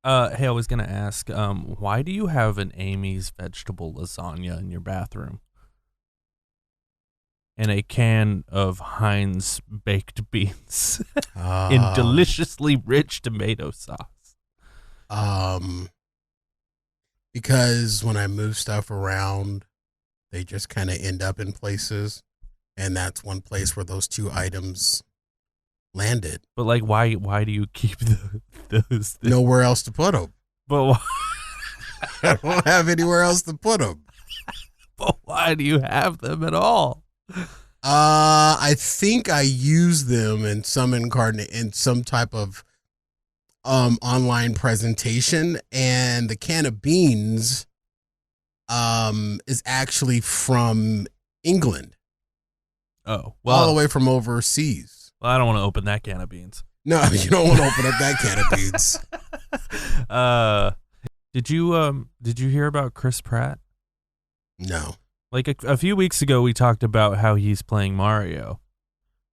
Hey, I was gonna ask, why do you have an Amy's vegetable lasagna in your bathroom? And a can of Heinz baked beans in deliciously rich tomato sauce. Because when I move stuff around, they just kind of end up in places, and that's one place where those two items landed. But like, why do you keep those things? Nowhere else to put them. But why? I don't have anywhere else to put them. But why do you have them at all? I think I use them in some type of online presentation, and the can of beans is actually from England. Oh, well, all the way from overseas. Well, I don't want to open that can of beans. No, you don't want to open up that can of beans. Did you hear about Chris Pratt? No. Like a few weeks ago, we talked about how he's playing Mario,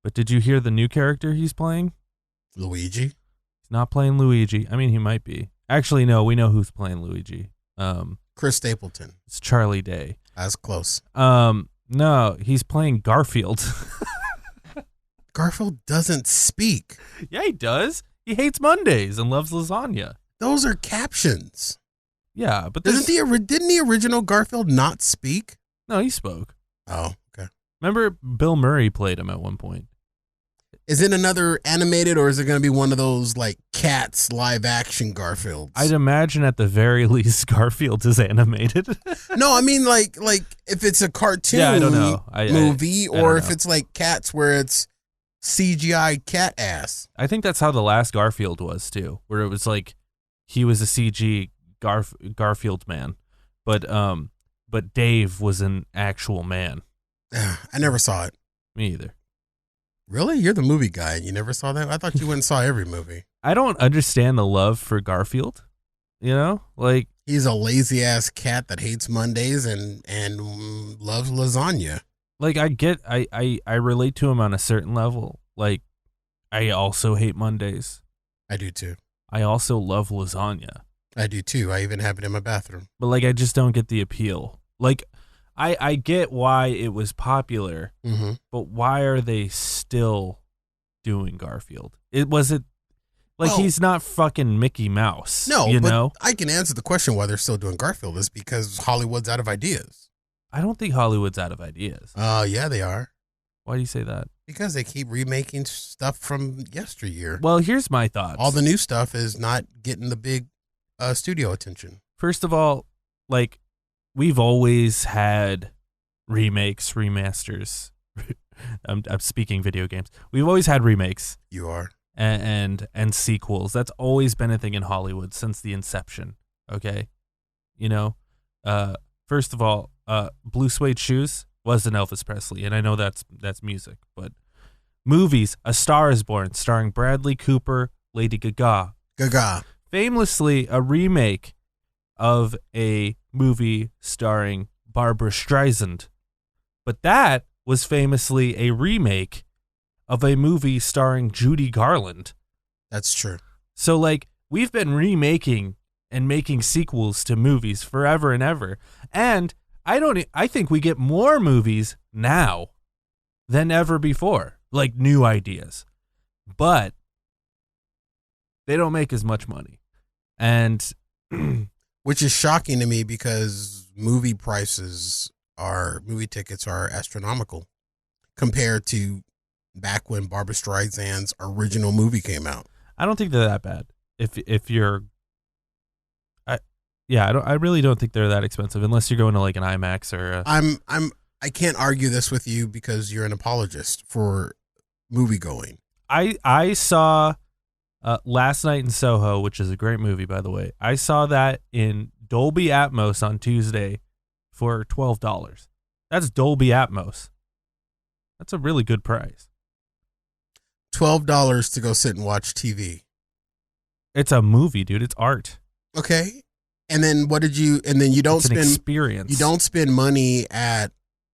but did you hear the new character he's playing? Luigi? He's not playing Luigi. I mean, he might be. Actually, no, we know who's playing Luigi. Chris Stapleton. It's Charlie Day. That's close. No, he's playing Garfield. Garfield doesn't speak. Yeah, he does. He hates Mondays and loves lasagna. Those are captions. Yeah, but didn't the original Garfield not speak? No, he spoke. Oh, okay. Remember, Bill Murray played him at one point. Is it another animated, or is it going to be one of those like Cats live action Garfields? I'd imagine at the very least Garfield is animated. No, I mean like if it's a cartoon I don't know. movie, or if know. it's like Cats where it's CGI cat ass. I think that's how the last Garfield was too, where it was like he was a CG Garfield man, but Dave was an actual man. I never saw it. Me either. Really? You're the movie guy and you never saw that? I thought you went and saw every movie. I don't understand the love for Garfield. You know? Like, he's a lazy ass cat that hates Mondays and loves lasagna. Like, I relate to him on a certain level. Like, I also hate Mondays. I do too. I also love lasagna. I do too. I even have it in my bathroom. But like, I just don't get the appeal. Like, I get why it was popular, but why are they still doing Garfield? He's not fucking Mickey Mouse. No, you but know? I can answer the question why they're still doing Garfield is because Hollywood's out of ideas. I don't think Hollywood's out of ideas. Yeah, they are. Why do you say that? Because they keep remaking stuff from yesteryear. Well, here's my thoughts. All the new stuff is not getting the big studio attention. First of all, like, we've always had remakes, remasters. I'm speaking video games. We've always had remakes. You are. And sequels. That's always been a thing in Hollywood since the inception. Okay? You know? First of all, Blue Suede Shoes wasn't Elvis Presley, and I know that's music, but movies, A Star is Born, starring Bradley Cooper, Lady Gaga. Famously a remake of a movie starring Barbra Streisand. But that was famously a remake of a movie starring Judy Garland. That's true. So, like, we've been remaking and making sequels to movies forever and ever. And I think we get more movies now than ever before, like new ideas. But they don't make as much money. And which is shocking to me because movie tickets are astronomical compared to back when Barbra Streisand's original movie came out. I don't think they're that bad. I really don't think they're that expensive unless you're going to like an IMAX or I can't argue this with you because you're an apologist for movie going. I saw Last Night in Soho, which is a great movie, by the way. I saw that in Dolby Atmos on Tuesday for $12. That's Dolby Atmos. That's a really good price. $12 to go sit and watch TV. It's a movie, dude. It's art. Okay. And then you don't spend experience. You don't spend money at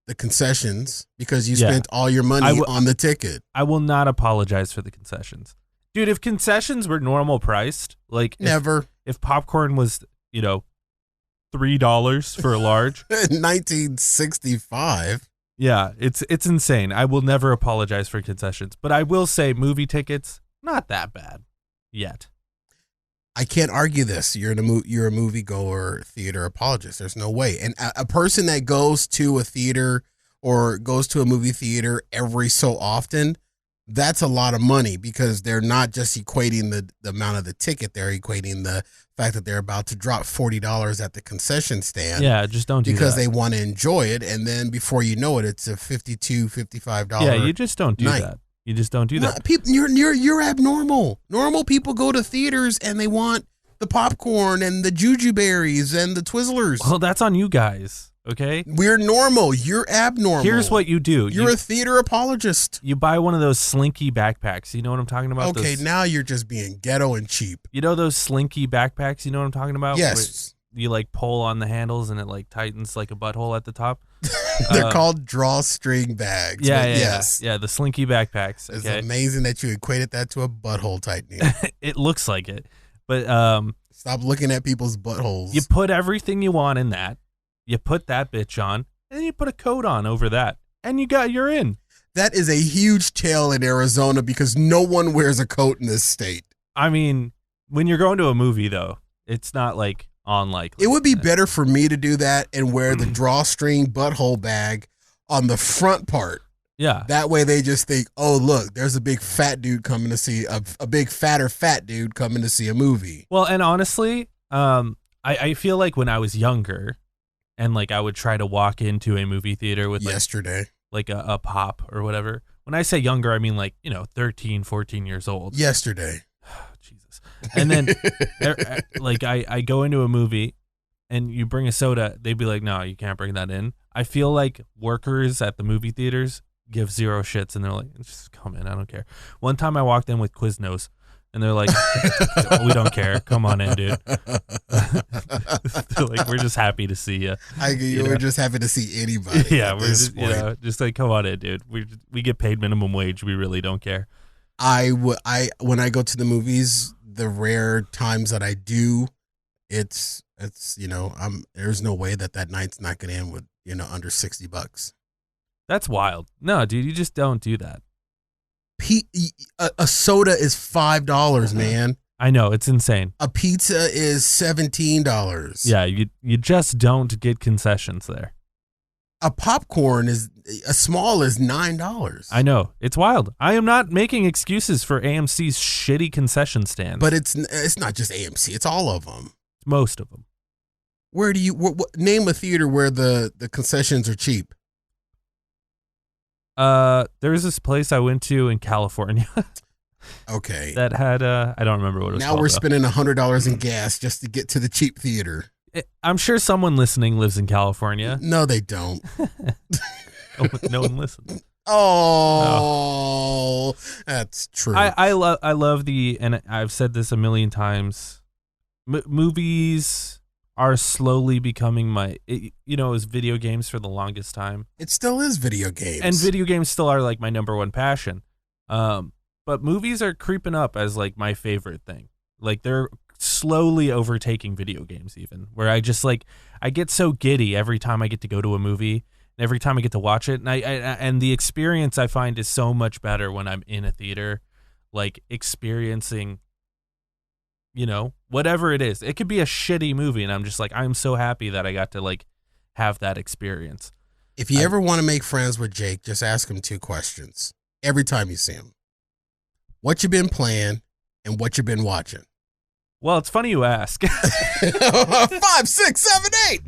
the concessions because you spent all your money on the ticket. I will not apologize for the concessions. Dude, if concessions were normal priced, like never. if popcorn was, $3 for a large. 1965. Yeah, it's insane. I will never apologize for concessions, but I will say movie tickets, not that bad yet. I can't argue this. You're a moviegoer theater apologist. There's no way. And a person that goes to a theater or goes to a movie theater every so often, that's a lot of money because they're not just equating the amount of the ticket. They're equating the fact that they're about to drop $40 at the concession stand. Yeah, just don't do that. Because they want to enjoy it. And then before you know it, it's a $52, $55 Yeah, you just don't do night. that. You just don't do that. People, you're abnormal. Normal people go to theaters and they want the popcorn and the juju berries and the Twizzlers. Well, that's on you guys, okay? We're normal. You're abnormal. Here's what you do. You're a theater apologist. You buy one of those slinky backpacks. You know what I'm talking about? Okay, now you're just being ghetto and cheap. You know those slinky backpacks? You know what I'm talking about? Yes. Where you pull on the handles and it tightens like a butthole at the top. They're called drawstring bags. Yeah, yes. Yeah, the slinky backpacks. It's okay? amazing that you equated that to a butthole tightening. It looks like it. But stop looking at people's buttholes. You put everything you want in that. You put that bitch on, and then you put a coat on over that, and you're in. That is a huge tale in Arizona because no one wears a coat in this state. I mean, when you're going to a movie, though, it's not unlikely. It would be better for me to do that and wear the drawstring butthole bag on the front part. Yeah. That way they just think, oh, look, there's a big fat dude coming to see a big fatter fat dude coming to see a movie. Well, and honestly, I feel like when I was younger and I would try to walk into a movie theater with yesterday, a pop or whatever. When I say younger, I mean 13, 14 years old. Yesterday. Jesus. And then I go into a movie and you bring a soda, they'd be like, no, you can't bring that in. I feel like workers at the movie theaters give zero shits and they're like, just come in, I don't care. One time I walked in with Quiznos and they're like, we don't care, come on in, dude. They're like, we're just happy to see you. We're just happy to see anybody. Yeah, we're just come on in, dude. We get paid minimum wage, we really don't care. When I go to the movies, the rare times that I do, it's there's no way that night's not going to end with under $60. That's wild. No, dude, you just don't do that. A soda is $5, man. I know, it's insane. A pizza is $17. Yeah, you just don't get concessions there. A popcorn is $9. I know, it's wild. I am not making excuses for AMC's shitty concession stands. But it's not just AMC; it's all of them. Most of them. Where do you name a theater where the concessions are cheap? There's this place I went to in California. Okay. That had I don't remember what it was now called. Now we're spending $100 in gas just to get to the cheap theater. I'm sure someone listening lives in California. No, they don't. No one listens. Oh, that's true. I love and I've said this a million times. Movies are slowly becoming it was video games for the longest time. It still is video games. And video games still are my number one passion. But movies are creeping up as my favorite thing. They're slowly overtaking video games even, where I just I get so giddy every time I get to go to a movie and every time I get to watch it. And and the experience I find is so much better when I'm in a theater, experiencing whatever it is. It could be a shitty movie and I'm just I'm so happy that I got to have that experience. If you ever want to make friends with Jake, just ask him 2 questions every time you see him. What you been playing and what you been watching? Well, it's funny you ask. 5, 6, 7, 8.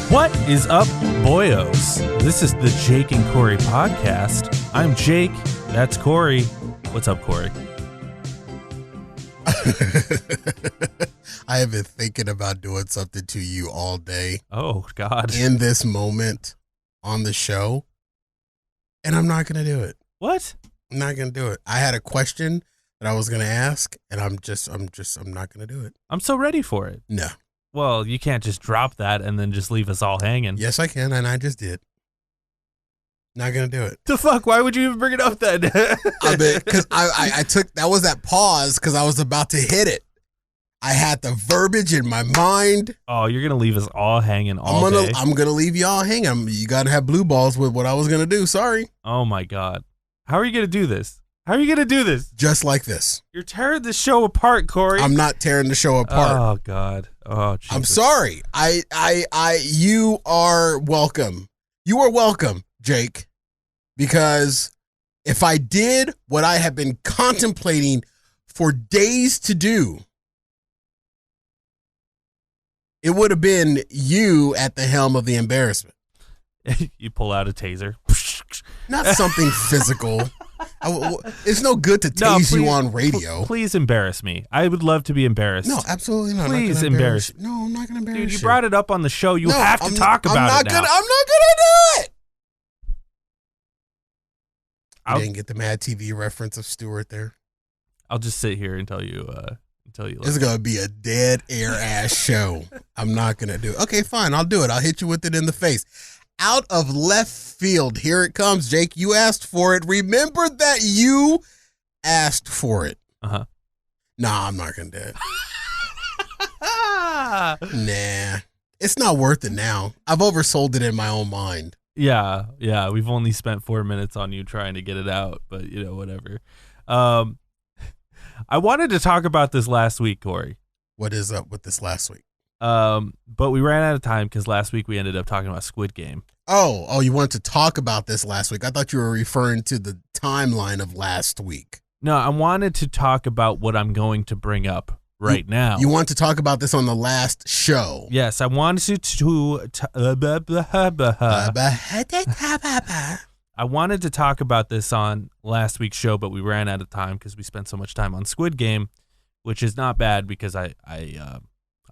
What is up, boyos? This is the Jake and Cory Podcast. I'm Jake. That's Cory. What's up, Cory? I have been thinking about doing something to you all day. Oh, God. In this moment on the show. And I'm not going to do it. What? I'm not going to do it. I had a question that I was going to ask, and I'm not going to do it. I'm so ready for it. No. Well, you can't just drop that and then just leave us all hanging. Yes, I can, and I just did. Not going to do it. The fuck? Why would you even bring it up then? Because I took, that was that pause because I was about to hit it. I had the verbiage in my mind. Oh, you're going to leave us all hanging all day? I'm going to leave y'all hanging. You got to have blue balls with what I was going to do. Sorry. Oh, my God. How are you going to do this? How are you going to do this? Just like this. You're tearing the show apart, Cory. I'm not tearing the show apart. Oh, God. Oh, Jesus. I'm sorry. You are welcome. You are welcome, Jake, because if I did what I have been contemplating for days to do, it would have been you at the helm of the embarrassment. You pull out a taser. Not something physical. It's no good to tase you on radio. Please embarrass me. I would love to be embarrassed. No, absolutely not. Please embarrass. No, I'm not going to embarrass you. Dude, you brought it up on the show. You have to talk about it now. I'm not going to do it. I didn't get the Mad TV reference of Stewart there. I'll just sit here and tell you. This is going to be a dead air ass show. I'm not going to do it. Okay, fine. I'll do it. I'll hit you with it in the face. Out of left field. Here it comes, Jake. You asked for it. Remember that you asked for it. Uh-huh. Nah, I'm not going to do it. Nah. It's not worth it now. I've oversold it in my own mind. Yeah. We've only spent 4 minutes on you trying to get it out, but whatever. I wanted to talk about this last week, Cory. What is up with this last week? But we ran out of time because last week we ended up talking about Squid Game. Oh, you wanted to talk about this last week. I thought you were referring to the timeline of last week. No, I wanted to talk about what I'm going to bring up right now. You want to talk about this on the last show? Yes, I wanted I wanted to talk about this on last week's show, but we ran out of time because we spent so much time on Squid Game, which is not bad because I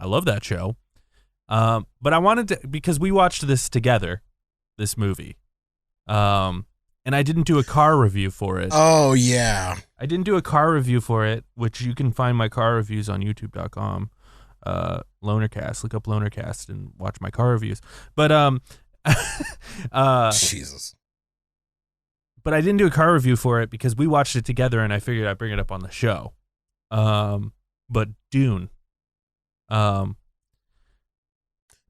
love that show. But I wanted to, because we watched this together, this movie. And I didn't do a car review for it. Oh, yeah. I didn't do a car review for it, which you can find my car reviews on youtube.com. Lonercast. Look up Lonercast and watch my car reviews. But Jesus. But I didn't do a car review for it because we watched it together and I figured I'd bring it up on the show. But Dune.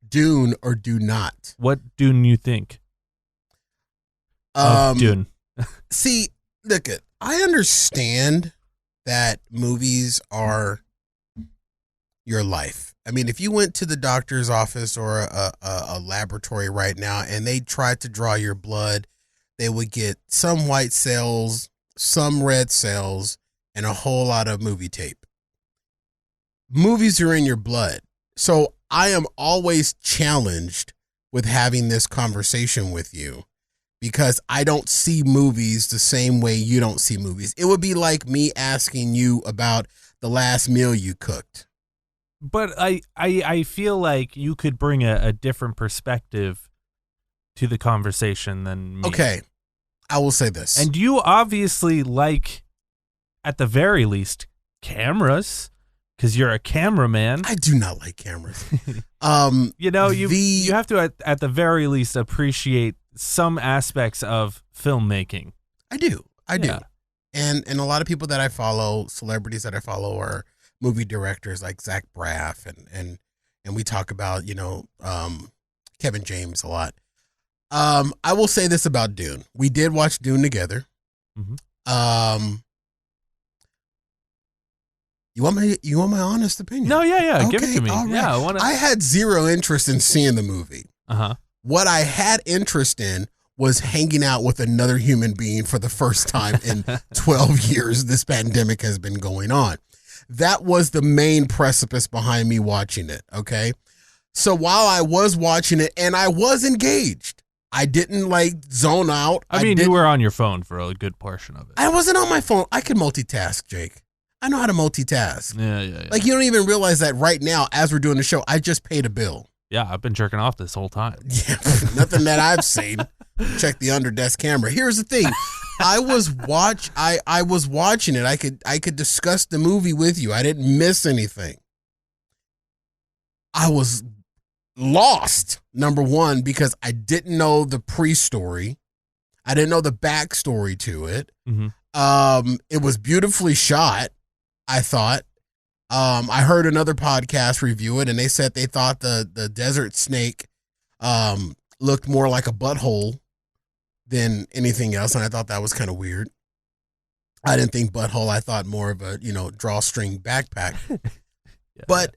Dune or do not? What Dune you think? Dune. See, look, I understand that movies are your life. I mean, if you went to the doctor's office or a laboratory right now and they tried to draw your blood, they would get some white cells, some red cells, and a whole lot of movie tape. Movies are in your blood. So I am always challenged with having this conversation with you because I don't see movies the same way you don't see movies. It would be like me asking you about the last meal you cooked. But I feel like you could bring a different perspective to the conversation than me. Okay, I will say this. And you obviously like, at the very least, cameras. Because you're a cameraman. I do not like cameras. You have to, at the very least, appreciate some aspects of filmmaking. I do. Yeah. And a lot of people that I follow, celebrities that I follow, are movie directors like Zach Braff, and we talk about Kevin James a lot. I will say this about Dune. We did watch Dune together. Mm-hmm. You want my honest opinion? No, yeah. Okay, give it to me. All right. Yeah, I had zero interest in seeing the movie. Uh-huh. What I had interest in was hanging out with another human being for the first time in 12 years this pandemic has been going on. That was the main precipice behind me watching it, okay? So while I was watching it and I was engaged, I didn't zone out. I mean, you were on your phone for a good portion of it. I wasn't on my phone. I could multitask, Jake. I know how to multitask. Yeah. Like, you don't even realize that right now, as we're doing the show, I just paid a bill. Yeah, I've been jerking off this whole time. Yeah, nothing that I've seen. Check the under desk camera. Here's the thing. I was watching it. I could discuss the movie with you. I didn't miss anything. I was lost, number one, because I didn't know the pre-story. I didn't know the backstory to it. Mm-hmm. It was beautifully shot, I thought. I heard another podcast review it, and they said they thought the desert snake looked more like a butthole than anything else, and I thought that was kind of weird. I didn't think butthole. I thought more of a, drawstring backpack. Yeah. But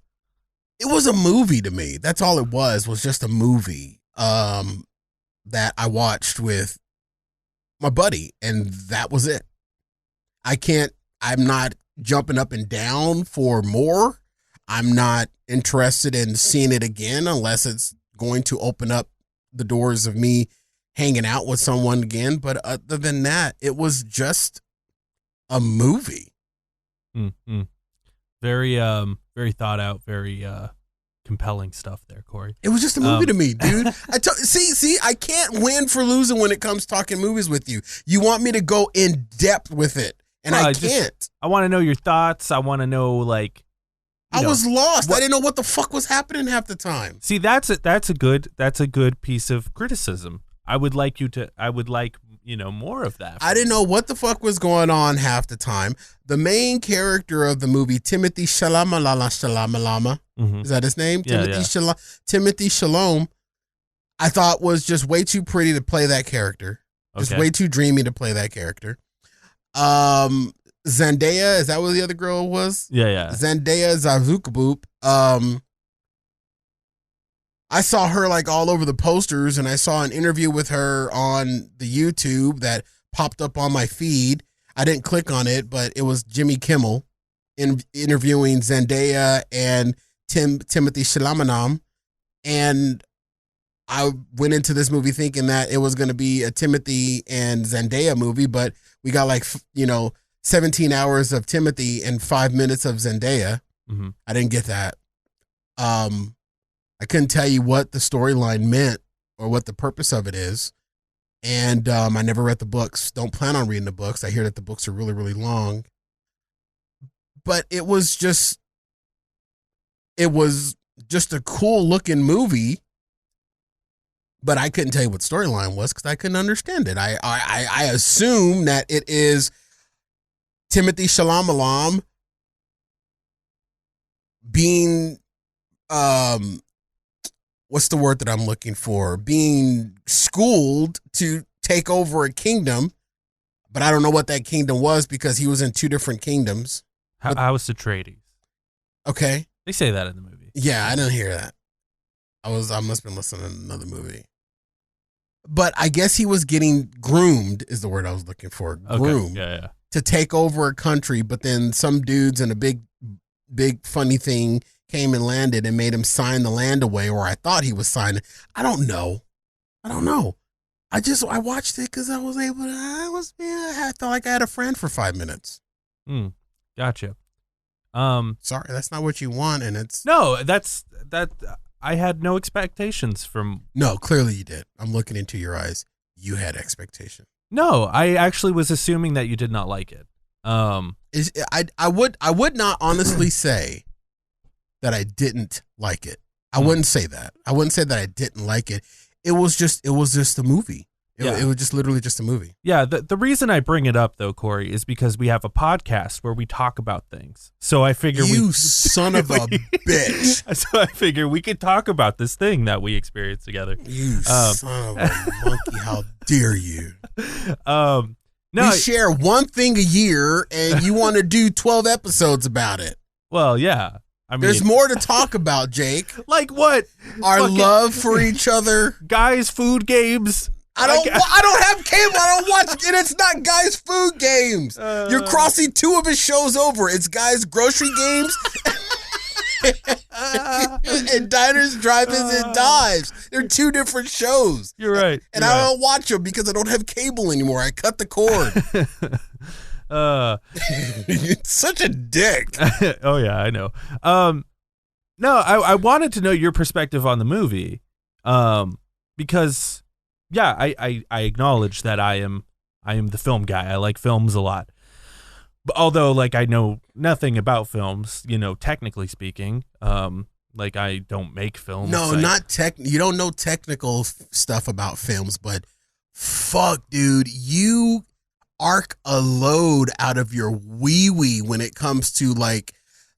it was a movie to me. That's all it was just a movie that I watched with my buddy, and that was it. I'm not jumping up and down for more. I'm not interested in seeing it again unless it's going to open up the doors of me hanging out with someone again. But other than that, it was just a movie. Mm-hmm. Very thought out, very compelling stuff there, Corey. It was just a movie to me, dude. See, I can't win for losing when it comes talking movies with you. You want me to go in depth with it, and I can't. I want to know your thoughts. I want to know, like, I was lost. I didn't know what the fuck was happening half the time. See, that's a good piece of criticism. I would like more of that. I didn't know what the fuck was going on half the time. The main character of the movie, Timothy Chalamet, Mm-hmm. is that his name? Yeah, Timothy Chalamet, I thought was just way too pretty to play that character. Just way too dreamy to play that character. Zendaya, is that what the other girl was? Yeah. Zendaya Zazukaboop. I saw her like all over the posters, and I saw an interview with her on the YouTube that popped up on my feed. I didn't click on it, but it was Jimmy Kimmel interviewing Zendaya and Timothy Chalamet. And I went into this movie thinking that it was going to be a Timothy and Zendaya movie, but we got 17 hours of Timothy and 5 minutes of Zendaya. Mm-hmm. I didn't get that. I couldn't tell you what the storyline meant or what the purpose of it is. And I never read the books. Don't plan on reading the books. I hear that the books are really, really long. But it was just a cool looking movie. But I couldn't tell you what storyline was because I couldn't understand it. I assume that it is Timothy Chalamet being what's the word that I'm looking for? Being schooled to take over a kingdom, but I don't know what that kingdom was because he was in two different kingdoms. House Atreides. Okay. They say that in the movie. Yeah, I didn't hear that. I must have been listening to another movie. But I guess he was getting groomed is the word I was looking for. Groomed. Okay. Yeah. To take over a country, but then some dudes in a big funny thing came and landed and made him sign the land away, or I thought he was signing. I don't know. I watched it because I felt like I had a friend for 5 minutes. Gotcha. Sorry, that's not what you want, and it's no. That I had no expectations from. No, clearly you did. I'm looking into your eyes. You had expectations. No, I actually was assuming that you did not like it. I would not honestly say that I didn't like it. I wouldn't say that. I wouldn't say that I didn't like it. It was just a movie. It was just literally just a movie. Yeah. The reason I bring it up though, Corey, is because we have a podcast where we talk about things. So I figure son of a bitch. So I figure we could talk about this thing that we experienced together. You son of a monkey. How dare you? No, we share one thing a year and you want to do 12 episodes about it. Well, yeah. I mean, there's more to talk about, Jake. Like what? Our love for each other. Guys, food games. I don't have cable. I don't watch it. It's not Guys Food Games. You're crossing two of his shows over. It's Guys Grocery Games and Diners, Drive-Ins, and Dives. They're two different shows. You're right. And I don't watch them because I don't have cable anymore. I cut the cord. You're such a dick. Oh yeah, I know. No, I wanted to know your perspective on the movie, because yeah, I acknowledge that I am I am the film guy. I like films a lot. But although like I know nothing about films, technically speaking, like I don't make films. No, not you don't know technical stuff about films, but fuck, dude, you arc a load out of your wee when it comes to like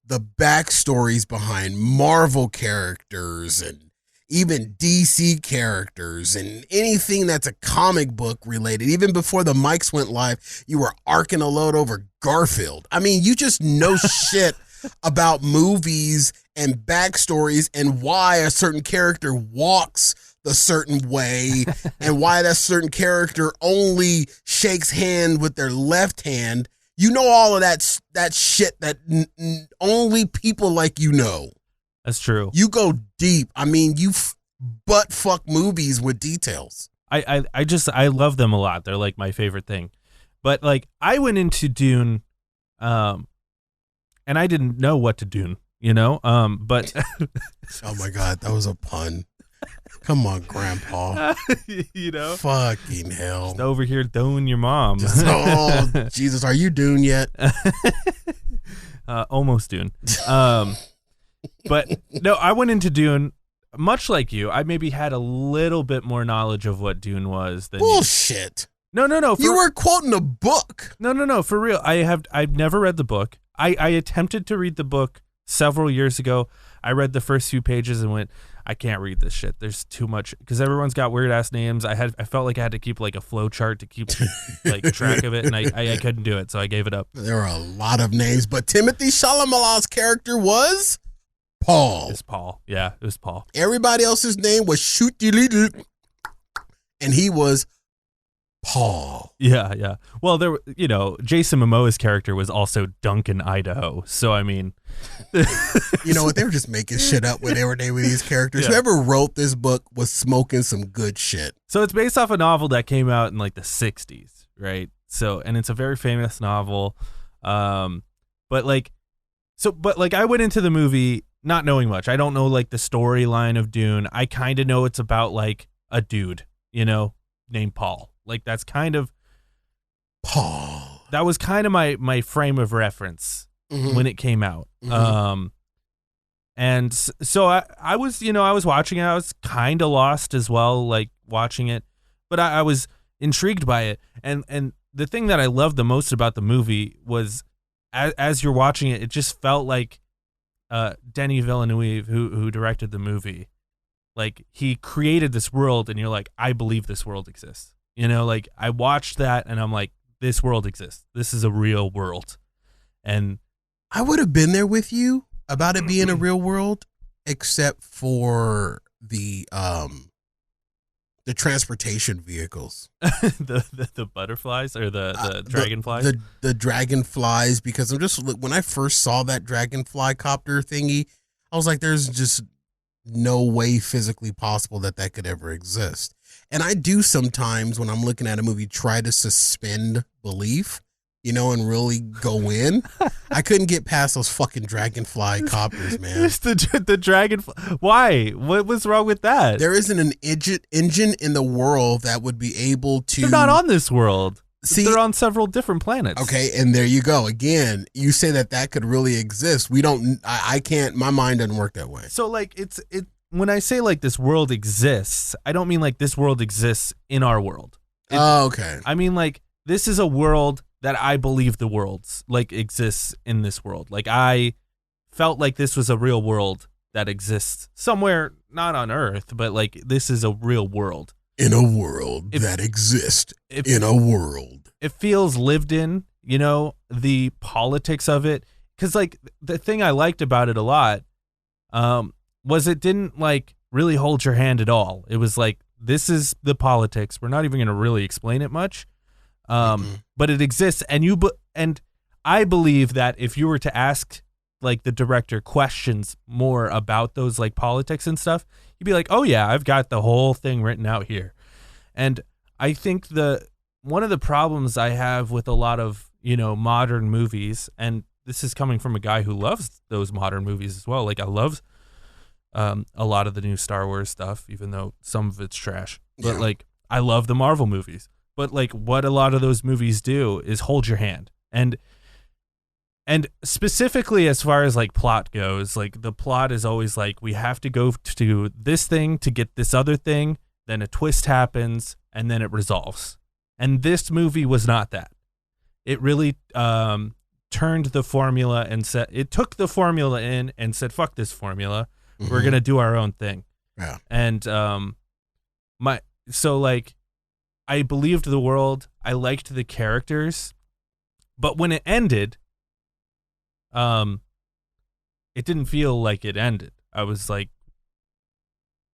the backstories behind Marvel characters and even DC characters and anything that's a comic book related. Even before the mics went live, you were arcing a load over Garfield. I mean, you just know shit about movies and backstories and why a certain character walks the certain way and why that certain character only shakes hand with their left hand. You know all of that shit that only people like you know. That's true. You go deep. I mean, you butt fuck movies with details. I love them a lot. They're like my favorite thing. But like I went into Dune, and I didn't know what to Dune, but oh my God, that was a pun. Come on, Grandpa. Fucking hell. Just over here doing your mom. Oh, Jesus, are you Dune yet? Almost Dune. But no, I went into Dune much like you. I maybe had a little bit more knowledge of what Dune was than bullshit. No. You were quoting a book. No, for real. I've never read the book. I attempted to read the book several years ago. I read the first few pages and went, I can't read this shit. There's too much because everyone's got weird ass names. I felt like I had to keep like a flow chart to keep like track of it, and I couldn't do it, so I gave it up. There are a lot of names, but Timothy Chalamet's character was Paul. It's Paul. Yeah, it was Paul. Everybody else's name was and he was Paul. Yeah. Well, Jason Momoa's character was also Duncan Idaho. So, I mean. You know what? They were just making shit up when they were naming these characters. Yeah. Whoever wrote this book was smoking some good shit. So, it's based off a novel that came out in like the 60s, right? So, and it's a very famous novel. But I went into the movie not knowing much. I don't know like the storyline of Dune. I kind of know it's about like a dude, named Paul. Like that's kind of Paul. That was kind of my frame of reference when it came out. Mm-hmm. And so I was, I was watching it. I was kind of lost as well, like watching it, but I was intrigued by it. And the thing that I loved the most about the movie was as you're watching it, it just felt like Denis Villeneuve, who directed the movie, like he created this world and you're like, I believe this world exists. Like I watched that and I'm like, this world exists. This is a real world. And I would have been there with you about it being a real world, except for the transportation vehicles. the butterflies or the dragonflies? The dragonflies, because when I first saw that dragonfly copter thingy, I was like, there's just no way physically possible that could ever exist. And I do sometimes when I'm looking at a movie try to suspend belief, and really go in. I couldn't get past those fucking dragonfly copters, man. It's the dragonfly. Why? What was wrong with that? There isn't an engine in the world that would be able to. They're not on this world. See, they're on several different planets. Okay, and there you go. Again, you say that could really exist. We don't. I can't. My mind doesn't work that way. So like it. When I say like this world exists, I don't mean like this world exists in our world. Okay. I mean like this is a world that I believe the world's like exists in this world. Like I felt like this was a real world that exists somewhere, not on Earth, but like this is a real world. In a world that exists in a world. It feels lived in, the politics of it. Cause like the thing I liked about it a lot, was it didn't like really hold your hand at all. It was like, this is the politics. We're not even going to really explain it much. But it exists. And I believe that if you were to ask like the director questions more about those like politics and stuff, you'd be like, oh yeah, I've got the whole thing written out here. And I think one of the problems I have with a lot of, modern movies, and this is coming from a guy who loves those modern movies as well. Like I love a lot of the new Star Wars stuff, even though some of it's trash. But like I love the Marvel movies. but like what a lot of those movies do is hold your hand. And specifically as far as like plot goes, like the plot is always like we have to go to this thing to get this other thing, then a twist happens and then it resolves. And this movie was not that. It really turned the formula and took the formula in and said, fuck this formula. Mm-hmm. We're going to do our own thing. Yeah. And so like I believed the world. I liked the characters. But when it ended, it didn't feel like it ended. I was like,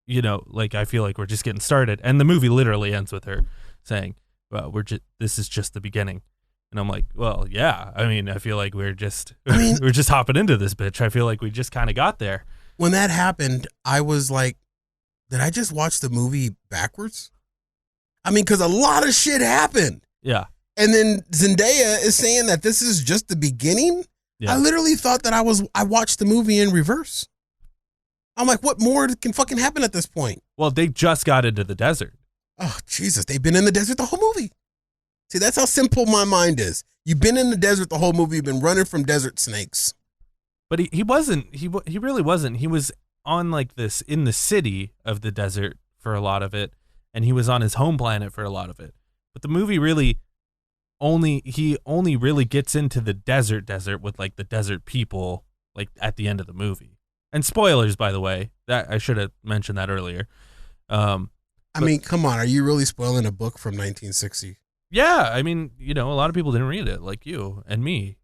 like I feel like we're just getting started. And the movie literally ends with her saying, well, this is just the beginning. And I'm like, well, yeah. I mean, I feel like we're just hopping into this bitch. I feel like we just kind of got there. When that happened, I was like, did I just watch the movie backwards? I mean, because a lot of shit happened. Yeah. And then Zendaya is saying that this is just the beginning. Yeah. I literally thought that I watched the movie in reverse. I'm like, what more can fucking happen at this point? Well, they just got into the desert. Oh, Jesus. They've been in the desert the whole movie. See, that's how simple my mind is. You've been in the desert the whole movie. You've been running from desert snakes. But he wasn't. He really wasn't. He was on like this in the city of the desert for a lot of it. And he was on his home planet for a lot of it. But the movie really only really gets into the desert with like the desert people like at the end of the movie. And spoilers, by the way, that I should have mentioned that earlier. I mean, come on, are you really spoiling a book from 1960? Yeah, I mean, a lot of people didn't read it, like you and me.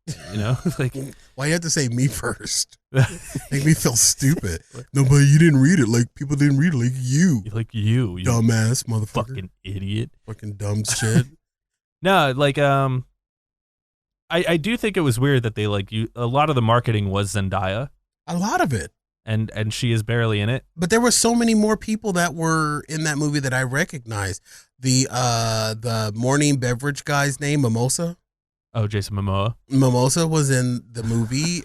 Like why you have to say me first? Make me feel stupid. No, but you didn't read it. Like people didn't read it. Like you dumbass motherfucker, fucking idiot, fucking dumb shit. No, like I do think it was weird that they a lot of the marketing was Zendaya. A lot of it. And she is barely in it. But there were so many more people that were in that movie that I recognized. The morning beverage guy's name, Mimosa. Oh, Jason Momoa. Mimosa was in the movie.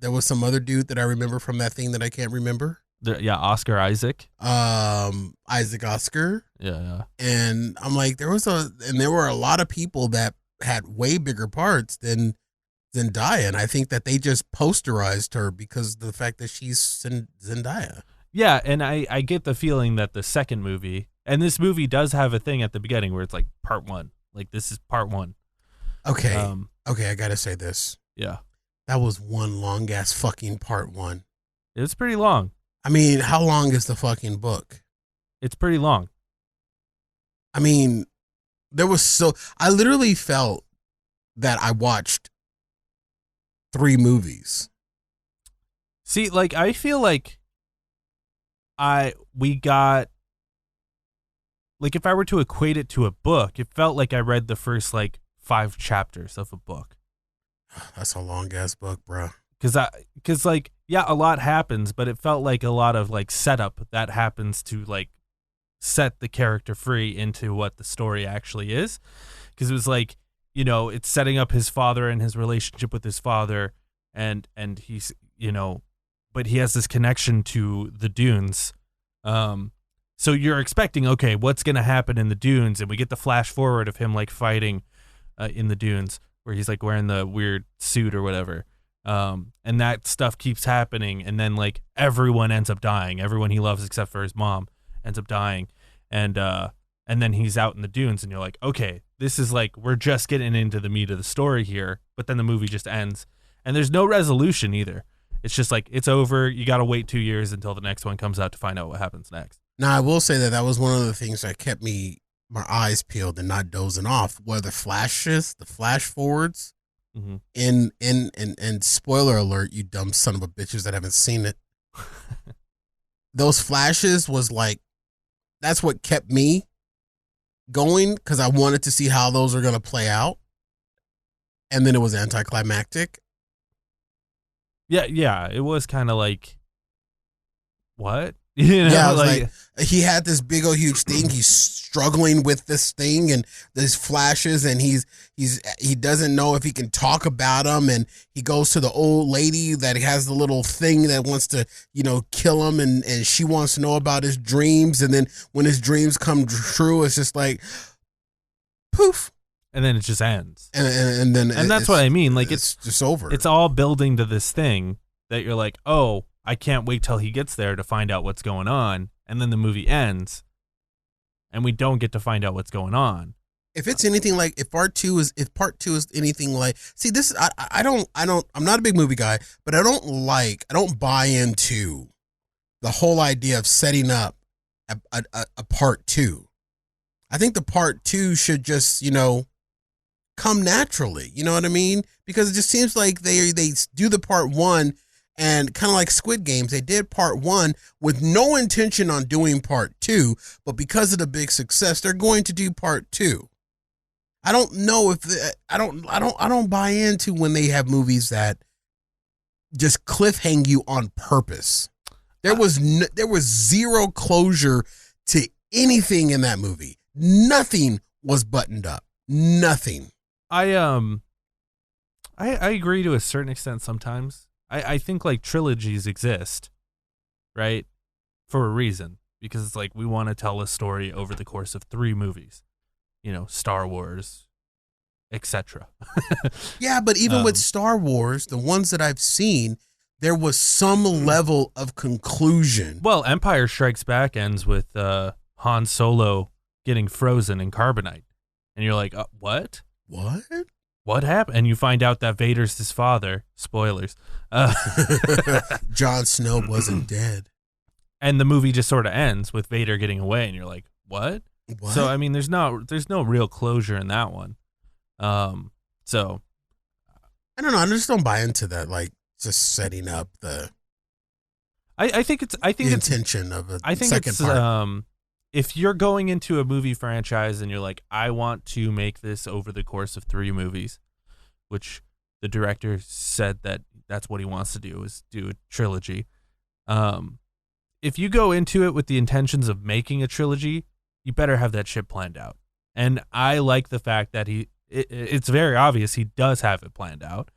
There was some other dude that I remember from that thing that I can't remember. Oscar Isaac. Isaac Oscar. Yeah. And I'm like, there were a lot of people that had way bigger parts than Zendaya, and I think that they just posterized her because of the fact that she's Zendaya. Yeah, and I get the feeling that the second movie, and this movie does have a thing at the beginning where it's like part one. Like this is part one. Okay. Okay, I gotta say this. Yeah. That was one long ass fucking part one. It was pretty long. I mean, how long is the fucking book? It's pretty long. I mean, I literally felt that I watched 3 movies. See, like I feel like we got like if I were to equate it to a book, it felt like I read the first like 5 chapters of a book. That's a long ass book, bro. Cause like yeah, a lot happens, but it felt like a lot of like setup that happens to like set the character free into what the story actually is. Cause it was like, it's setting up his father and his relationship with his father, and he's, but he has this connection to the dunes. So you're expecting, okay, what's going to happen in the dunes? And we get the flash forward of him like fighting in the dunes where he's like wearing the weird suit or whatever. And that stuff keeps happening. And then like everyone ends up dying. Everyone he loves except for his mom ends up dying. And then he's out in the dunes and you're like, okay, this is like, we're just getting into the meat of the story here. But then the movie just ends and there's no resolution either. It's just like, it's over. You got to wait 2 years until the next one comes out to find out what happens next. Now, I will say that was one of the things that kept my eyes peeled and not dozing off were the flashes, the flash forwards. Mm-hmm. And spoiler alert, you dumb son of a bitches that haven't seen it. Those flashes was like, that's what kept me going because I wanted to see how those are going to play out. And then it was anticlimactic. Yeah. It was kind of like, what? Yeah, like he had this big old huge thing. He's struggling with this thing and there's flashes and he doesn't know if he can talk about them, and he goes to the old lady that has the little thing that wants to, kill him, and she wants to know about his dreams, and then when his dreams come true, it's just like, poof, and then it just ends. And then that's what I mean. Like it's just over. It's all building to this thing that you're like, oh, I can't wait till he gets there to find out what's going on, and then the movie ends, and we don't get to find out what's going on. If it's anything like, if part two is anything like, see, this, I'm not a big movie guy, but I don't buy into the whole idea of setting up a part two. I think the part two should just, come naturally. You know what I mean? Because it just seems like they do the part one, and kind of like Squid Games, they did part one with no intention on doing part two, but because of the big success, they're going to do part two. I don't know if I don't buy into when they have movies that just cliffhang you on purpose. There was zero closure to anything in that movie. Nothing was buttoned up. Nothing. I agree to a certain extent sometimes. I think like trilogies exist, right? For a reason, because it's like we want to tell a story over the course of 3 movies. Star Wars, etc. Yeah, but even with Star Wars, the ones that I've seen, there was some level of conclusion. Well, Empire Strikes Back ends with Han Solo getting frozen in carbonite. And you're like, what? What? What happened? And you find out that Vader's his father. Spoilers. Jon Snow wasn't dead. And the movie just sort of ends with Vader getting away, and you're like, what? So I mean, there's no real closure in that one. So I don't know. I just don't buy into that. Like just setting up the. I think it's intention of a second part. If you're going into a movie franchise and you're like, I want to make this over the course of 3 movies, which the director said that's what he wants to do, is do a trilogy. If you go into it with the intentions of making a trilogy, you better have that shit planned out. And I like the fact that it's very obvious he does have it planned out.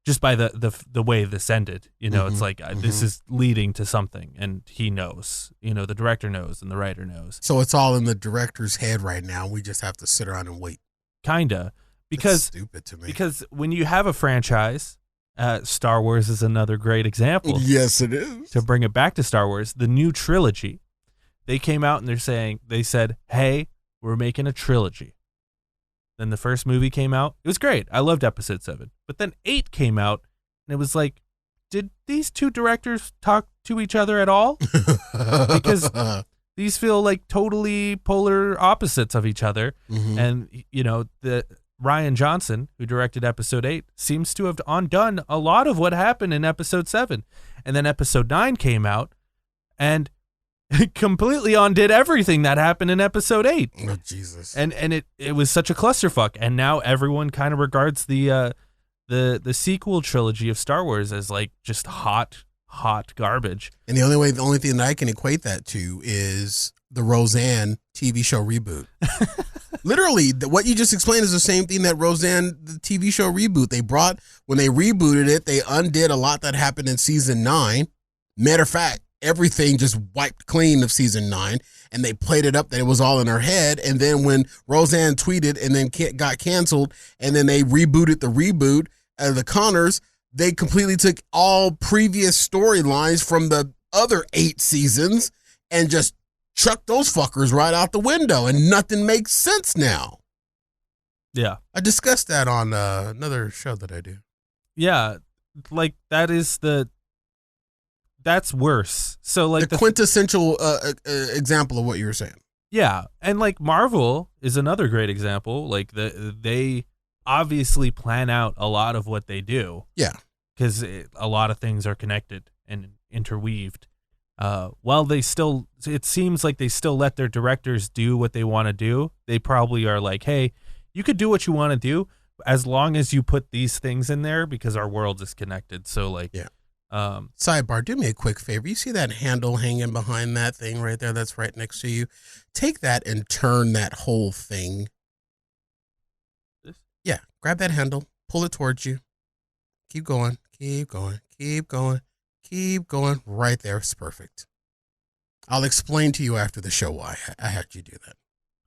Just by the way this ended, it's like this is leading to something, and he knows, the director knows and the writer knows. So it's all in the director's head right now. We just have to sit around and wait. Kinda, because that's stupid to me. Because when you have a franchise, Star Wars is another great example. Yes, it is. To bring it back to Star Wars, the new trilogy, they came out and they said, hey, we're making a trilogy. Then the first movie came out. It was great. I loved episode 7. But then 8 came out, and it was like, did these 2 directors talk to each other at all? Because these feel like totally polar opposites of each other. Mm-hmm. And, the Rian Johnson, who directed episode 8, seems to have undone a lot of what happened in episode 7. And then episode 9 came out, and completely undid everything that happened in episode 8. Oh, Jesus. And it was such a clusterfuck. And now everyone kind of regards the sequel trilogy of Star Wars as like just hot garbage. And the only thing that I can equate that to is the Roseanne TV show reboot. Literally, what you just explained is the same thing that Roseanne, the TV show reboot. When they rebooted it, they undid a lot that happened in season 9. Matter of fact, everything just wiped clean of season 9, and they played it up that it was all in her head. And then when Roseanne tweeted and then got canceled, and then they rebooted the reboot of the Connors, they completely took all previous storylines from the other 8 seasons and just chucked those fuckers right out the window, and nothing makes sense now. Yeah. I discussed that on another show that I do. Yeah. Like that's worse. So like the quintessential example of what you were saying. Yeah. And like Marvel is another great example. Like they obviously plan out a lot of what they do. Yeah. Because a lot of things are connected and interweaved. While it seems like they still let their directors do what they want to do. They probably are like, hey, you could do what you want to do as long as you put these things in there, because our world is connected. So like, yeah. Sidebar, do me a quick favor. You see that handle hanging behind that thing right there that's right next to you? Take that and turn that whole thing. This? Yeah, grab that handle, pull it towards you. Keep going, keep going, keep going, keep going. Right there. It's perfect. I'll explain to you after the show why I had you do that.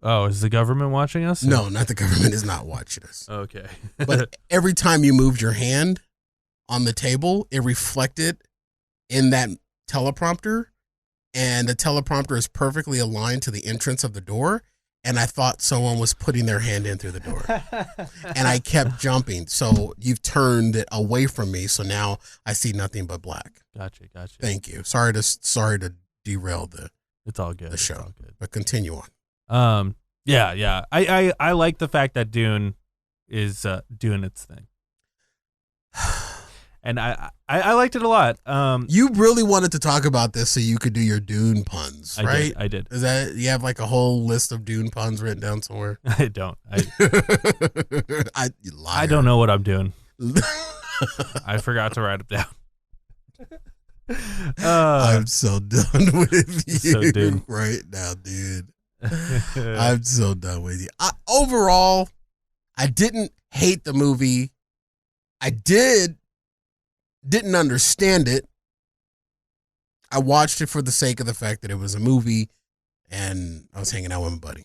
Oh, is the government watching us? No, not the government is not watching us. Okay. But every time you moved your hand on the table, it reflected in that teleprompter, and the teleprompter is perfectly aligned to the entrance of the door. And I thought someone was putting their hand in through the door. And I kept jumping. So you've turned it away from me. So now I see nothing but black. Gotcha. Thank you. Sorry to derail It's all good. the show. It's all good. But continue on. Yeah. I like the fact that Dune is doing its thing. And I liked it a lot. You really wanted to talk about this so you could do your Dune puns, right? I did. Is that you have like a whole list of Dune puns written down somewhere? I don't. You liar. I don't know what I'm doing. I forgot to write them down. I'm so done with you So Dune. right now, dude. I'm so done with you. Overall, I didn't hate the movie. I didn't understand it. I watched it for the sake of the fact that it was a movie and I was hanging out with my buddy.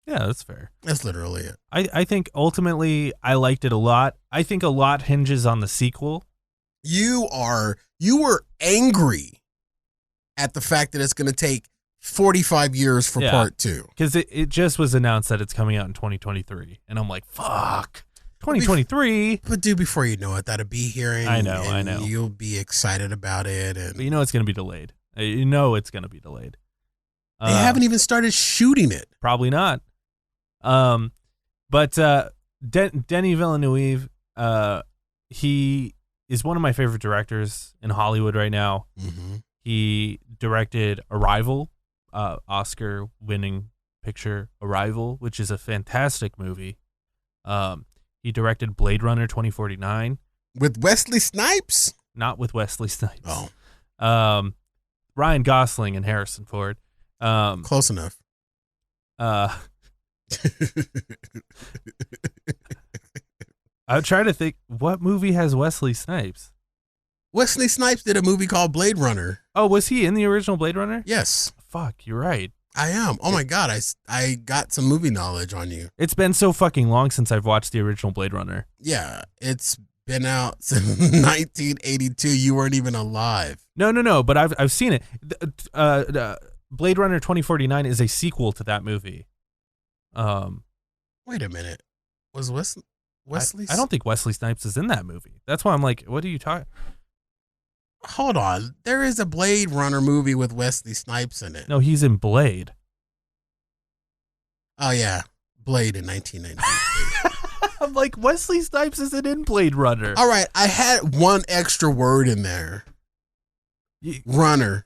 Yeah, that's fair. That's literally it. I think ultimately I liked it a lot. I think a lot hinges on the sequel. You were angry at the fact that it's going to take 45 years for part 2. Because it just was announced that it's coming out in 2023. And I'm like, fuck. 2023. But dude, before you know it, that'll be here. And, I know. You'll be excited about it. And But you know it's going to be delayed. You know it's going to be delayed. They haven't even started shooting it. Probably not. But Denis Villeneuve, he is one of my favorite directors in Hollywood right now. Mm-hmm. He directed Arrival, Oscar-winning picture Arrival, which is a fantastic movie. He directed Blade Runner 2049. With Wesley Snipes? Not with Wesley Snipes. Oh. Ryan Gosling and Harrison Ford. Close enough. I'm trying to think, what movie has Wesley Snipes? Wesley Snipes did a movie called Blade Runner. Oh, was he in the original Blade Runner? Yes. Fuck, you're right. I am. Oh my God. I got some movie knowledge on you. It's been so fucking long since I've watched the original Blade Runner. Yeah. It's been out since 1982. You weren't even alive. No, but I've seen it. Blade Runner 2049 is a sequel to that movie. Wait a minute. Was Wesley? I don't think Wesley Snipes is in that movie. That's why I'm like, what are you talking? Hold on. There is a Blade Runner movie with Wesley Snipes in it. No, he's in Blade. Oh, yeah. Blade in 1998. I'm like, Wesley Snipes isn't in Blade Runner. All right. I had one extra word in there. Runner.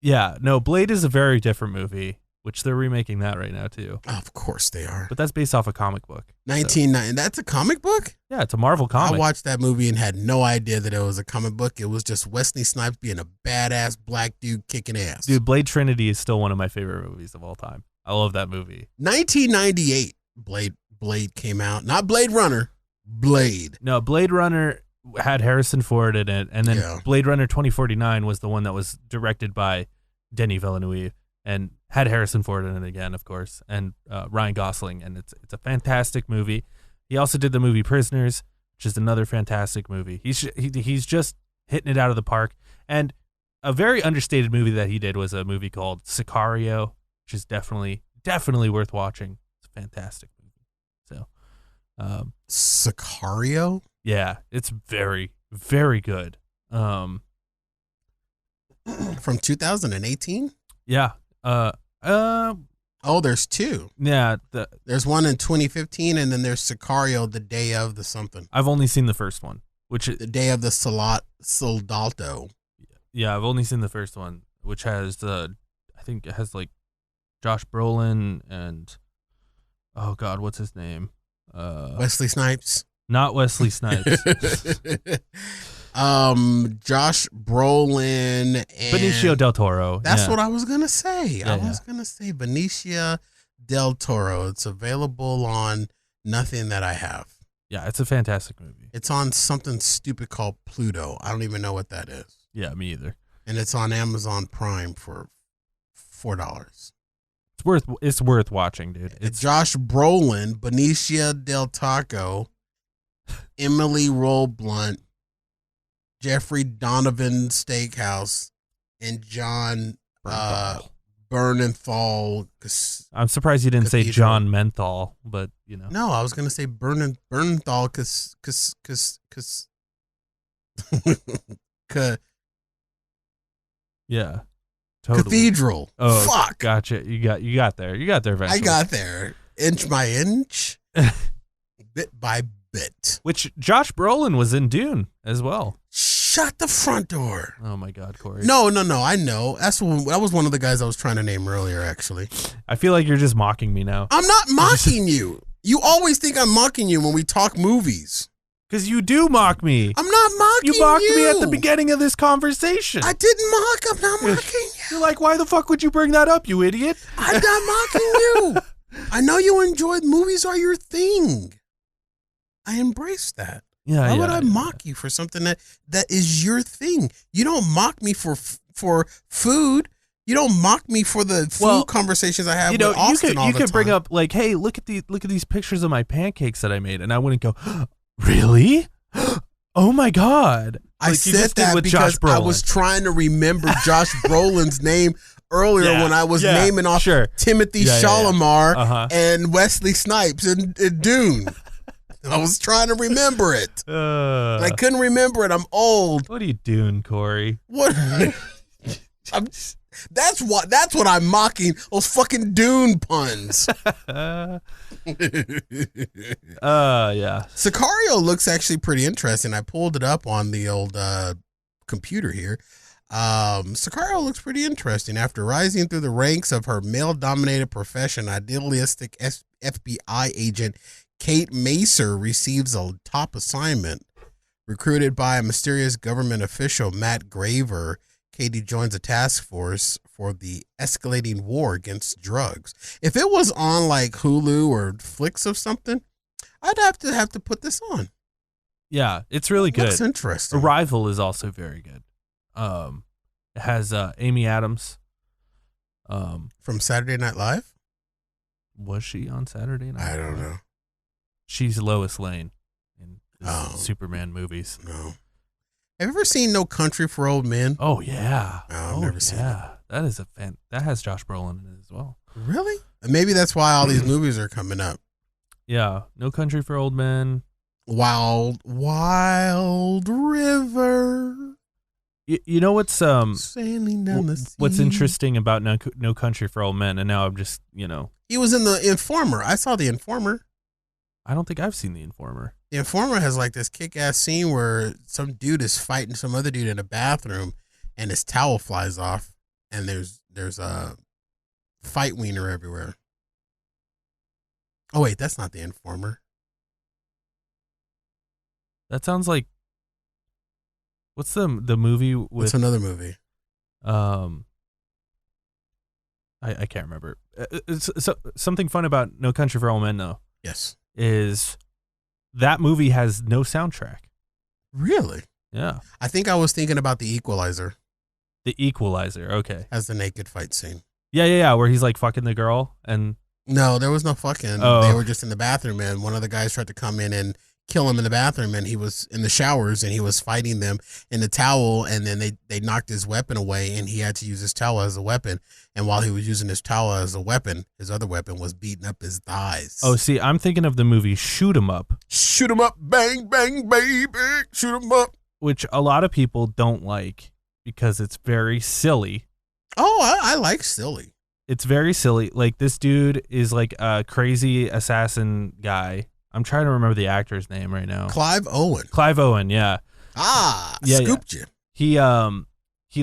Yeah. No, Blade is a very different movie, which they're remaking that right now, too. Of course they are. But that's based off a comic book. 1990. That's a comic book? Yeah, it's a Marvel comic. I watched that movie and had no idea that it was a comic book. It was just Wesley Snipes being a badass black dude kicking ass. Dude, Blade Trinity is still one of my favorite movies of all time. I love that movie. 1998, Blade came out. Not Blade Runner, Blade. No, Blade Runner had Harrison Ford in it, and then Blade Runner 2049 was the one that was directed by Denis Villeneuve and had Harrison Ford in it again, of course, and Ryan Gosling, and it's a fantastic movie. He also did the movie Prisoners, which is another fantastic movie. He's just hitting it out of the park. And a very understated movie that he did was a movie called Sicario, which is definitely worth watching. It's a fantastic movie. So, Sicario? Yeah, it's very, very good. From 2018? Yeah. Oh, there's two. Yeah. There's one in 2015, and then there's Sicario, the day of the something. I've only seen the first one, which is the day of the Soldado. Yeah, I've only seen the first one, which has I think it has like Josh Brolin and oh god, what's his name? Wesley Snipes. Not Wesley Snipes. Josh Brolin and Benicio del Toro. That's what I was gonna say. I was gonna say Benicio del Toro. It's available on Nothing That I Have. Yeah, it's a fantastic movie. It's on something stupid called Pluto. I don't even know what that is. Yeah, me either. And it's on Amazon Prime for $4. It's worth watching, dude. It's Josh Brolin, Benicio del Taco, Emily Roll Blunt, Jeffrey Donovan Steakhouse, and John Bernenthal. I'm surprised you didn't say John Menthol, but you know. No, I was gonna say Bernenthal yeah, totally. Cathedral. Oh, fuck. Gotcha. You got there. You got there eventually. I got there, inch by inch, bit by bit. Which Josh Brolin was in Dune as well. Shut the front door. Oh my God, Cory. No. I know. That was one of the guys I was trying to name earlier. Actually, I feel like you're just mocking me now. I'm not mocking you. You always think I'm mocking you when we talk movies. Because you do mock me. I'm not mocking you. You mocked me at the beginning of this conversation. I didn't mock. I'm not mocking you. You're like, why the fuck would you bring that up, you idiot? I'm not mocking you. I know you enjoyed movies are your thing. I embrace that. Yeah, Why would I mock you for something that is your thing? You don't mock me for food. You don't mock me for the food conversations I have with Austin all the time. You could bring up like, hey, look at these pictures of my pancakes that I made, and I wouldn't go, really? Oh my God! I said that because I was trying to remember Josh Brolin's name earlier when I was naming off Timothy Chalamet and Wesley Snipes in Dune. I was trying to remember it. And I couldn't remember it. I'm old. What are you doing, Cory? What? That's what I'm mocking. Those fucking Dune puns. Yeah. Sicario looks actually pretty interesting. I pulled it up on the old computer here. Sicario looks pretty interesting. After rising through the ranks of her male-dominated profession, idealistic FBI agent Kate Macer receives a top assignment. Recruited by a mysterious government official, Matt Graver, Katie joins a task force for the escalating war against drugs. If it was on like Hulu or Flix or something, I'd have to put this on. Yeah, it's really good. Looks interesting. Arrival is also very good. It has Amy Adams. From Saturday Night Live? Was she on Saturday Night Live? I don't know. She's Lois Lane in the Superman movies. No. Have you ever seen No Country for Old Men? Oh yeah. I've never seen it. That is that has Josh Brolin in it as well. Really? Maybe that's why all these movies are coming up. Yeah. No Country for Old Men. Wild River. You know what's sailing down the sea. What's interesting about No Country for Old Men, and now I'm just, he was in The Informer. I saw The Informer. I don't think I've seen The Informer. The Informer has like this kick-ass scene where some dude is fighting some other dude in a bathroom and his towel flies off and there's a fight wiener everywhere. Oh wait, that's not The Informer. That sounds like, what's the movie with? What's another movie? I can't remember. It's something fun about No Country for Old Men though. Yes. Is that movie has no soundtrack. Really? Yeah. I think I was thinking about The Equalizer. The Equalizer, okay. Has the naked fight scene. Yeah, where he's like fucking the girl and... No, there was no fucking. Oh. They were just in the bathroom and one of the guys tried to come in and kill him in the bathroom and he was in the showers and he was fighting them in the towel and then they knocked his weapon away and he had to use his towel as a weapon. And while he was using his towel as a weapon, his other weapon was beating up his thighs. Oh, see, I'm thinking of the movie Shoot 'Em Up. Shoot 'em up, bang, bang, baby, shoot 'em up. Which a lot of people don't like because it's very silly. Oh, I like silly. It's very silly. Like this dude is like a crazy assassin guy. I'm trying to remember the actor's name right now. Clive Owen. Clive Owen, yeah. Scooped you. He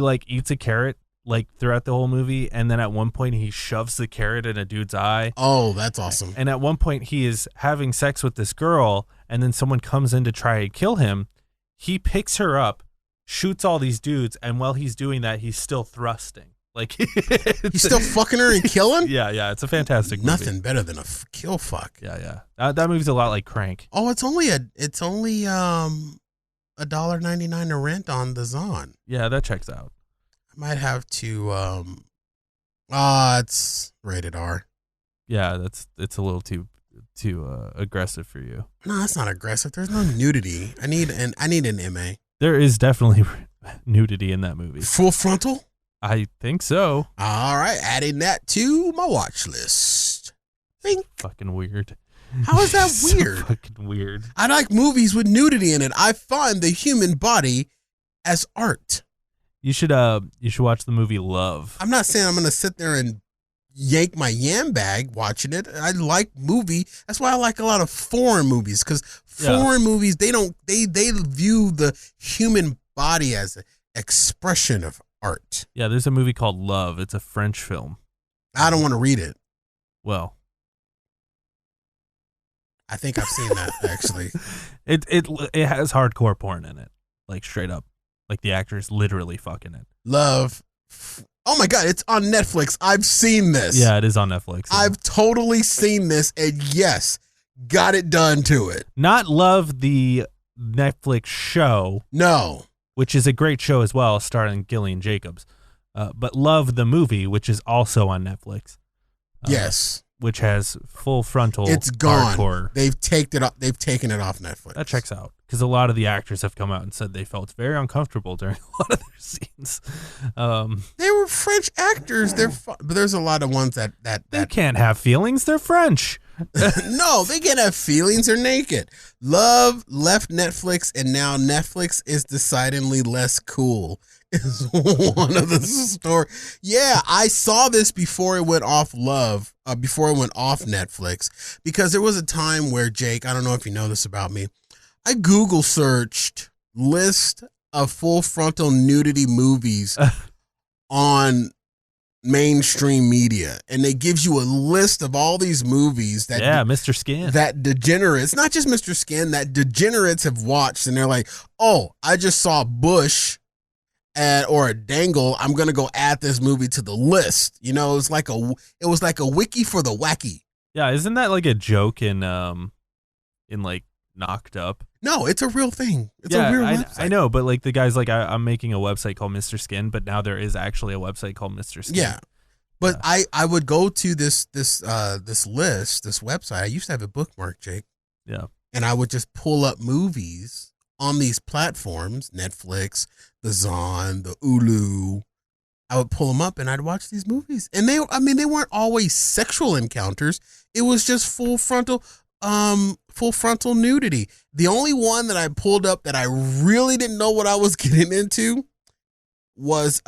like eats a carrot like throughout the whole movie, and then at one point he shoves the carrot in a dude's eye. Oh, that's awesome. And at one point he is having sex with this girl, and then someone comes in to try and kill him. He picks her up, shoots all these dudes, and while he's doing that, he's still thrusting. Like he's still fucking her and killing? Yeah. It's a fantastic movie. Nothing better than a kill fuck. Yeah. That movie's a lot like Crank. Oh, it's only $1.99 to rent on the Zon. Yeah, that checks out. I might have to It's rated R. Yeah, it's a little too aggressive for you. No, that's not aggressive. There's no nudity. I need an MA. There is definitely nudity in that movie. Full frontal? I think so. All right, adding that to my watch list. Think. Fucking weird. How is that weird? So fucking weird. I like movies with nudity in it. I find the human body as art. You should watch the movie Love. I'm not saying I'm going to sit there and yank my yam bag watching it. I like movie. That's why I like a lot of foreign movies, because foreign movies, they view the human body as an expression of art. Yeah, there's a movie called Love. It's a French film. I don't want to read it. Well, I think I've seen that actually. It has hardcore porn in it, like straight up, like the actor's literally fucking it. Love. Oh my God, it's on Netflix. I've seen this. Yeah, it is on Netflix. Yeah. I've totally seen this, and yes, got it done to it. Not Love, the Netflix show. No. Which is a great show as well, starring Gillian Jacobs. But Love, the movie, which is also on Netflix. Yes. Which has full frontal. It's gone. Hardcore. They've taken it off Netflix. That checks out, because a lot of the actors have come out and said they felt very uncomfortable during a lot of their scenes. They were French actors. But there's a lot of ones that they can't have feelings. They're French. No, they can't have feelings. They're naked. Love left Netflix, and now Netflix is decidedly less cool. Is one of the story. Yeah, I saw this before it went off before it went off Netflix, because there was a time where, Jake, I don't know if you know this about me, I Google searched list of full frontal nudity movies on mainstream media, and it gives you a list of all these movies that Mr. Skin, that degenerates, not just Mr. Skin, that degenerates have watched, and they're like, oh, I just saw Bush or a dangle, I'm gonna go add this movie to the list. You know, it was like a wiki for the wacky. Yeah, isn't that like a joke in like Knocked Up? No, it's a real thing. It's a real website. I know, but like the guy's like, I'm making a website called Mr. Skin, but now there is actually a website called Mr. Skin. Yeah, but I would go to this list, this website. I used to have a bookmark, Jake. Yeah, and I would just pull up movies on these platforms, Netflix, the Zon, the Hulu. I would pull them up and I'd watch these movies, and they weren't always sexual encounters. It was just full frontal nudity. The only one that I pulled up that I really didn't know what I was getting into was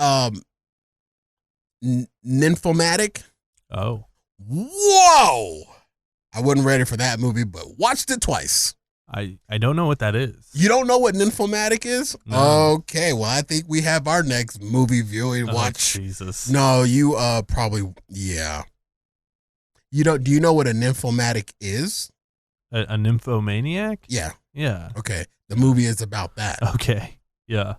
Nymphomatic. Oh, whoa! I wasn't ready for that movie, but watched it twice. I don't know what that is. You don't know what Nymphomatic is? No. Okay, well, I think we have our next movie viewing watch. Jesus. No, you probably, yeah. Do you know what a nymphomatic is? A nymphomaniac? Yeah. Yeah. Okay. The movie is about that. Okay. Yeah.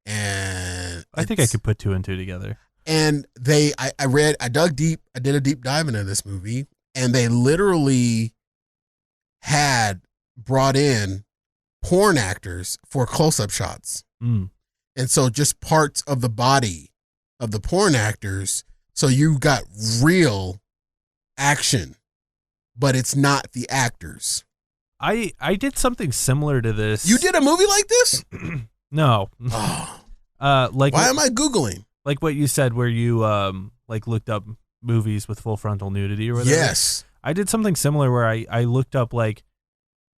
And I think I could put two and two together. And I dug deep. I did a deep dive into this movie, and they literally had brought in porn actors for close-up shots. Mm. And so just parts of the body of the porn actors. So you got real action, but it's not the actors. I did something similar to this. You did a movie like this? No. Oh. Like why am I Googling? Like what you said, where you like looked up movies with full frontal nudity or whatever. Yes. I did something similar where I looked up like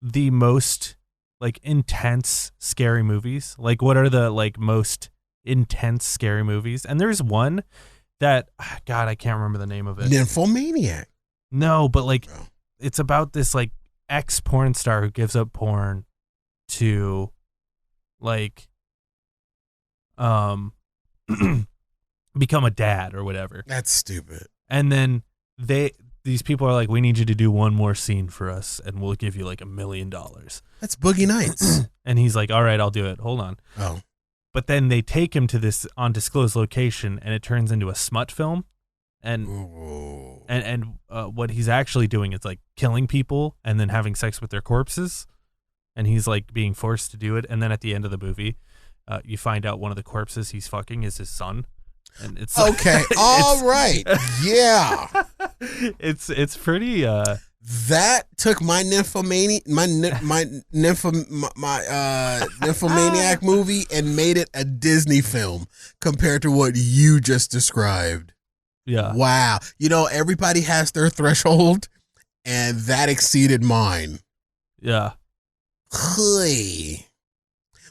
the most like intense scary movies. Like what are the like most intense scary movies? And there's one that, God, I can't remember the name of it. Nymphomaniac. No, but like it's about this like ex porn star who gives up porn to like become a dad or whatever. That's stupid. And then these people are like, we need you to do one more scene for us and we'll give you like $1 million. That's Boogie Nights. And he's like, all right, I'll do it. Hold on. Oh. But then they take him to this undisclosed location and it turns into a smut film. And what he's actually doing is like killing people and then having sex with their corpses. And he's like being forced to do it. And then at the end of the movie, you find out one of the corpses he's fucking is his son. And it's okay. All right. Yeah. It's pretty. That took my nymphomaniac movie and made it a Disney film compared to what you just described. Yeah. Wow. Everybody has their threshold, and that exceeded mine. Yeah.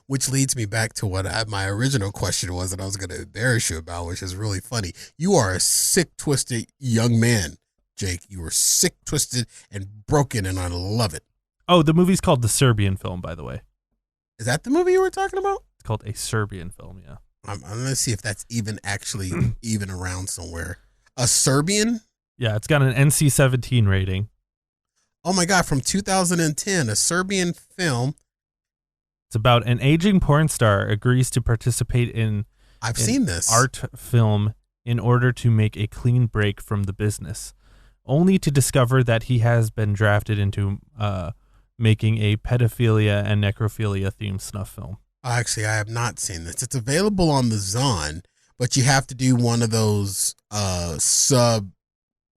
Which leads me back to what my original question was that I was going to embarrass you about, which is really funny. You are a sick, twisted young man, Jake. You are sick, twisted, and broken, and I love it. Oh, the movie's called The Serbian Film, by the way. Is that the movie you were talking about? It's called A Serbian Film, yeah. I'm going to see if that's even actually even around somewhere. A Serbian? Yeah, it's got an NC-17 rating. Oh, my God. From 2010, a Serbian film. It's about an aging porn star agrees to participate in I've seen this art film in order to make a clean break from the business, only to discover that he has been drafted into making a pedophilia and necrophilia themed snuff film. Actually, I have not seen this. It's available on the Zon, but you have to do one of those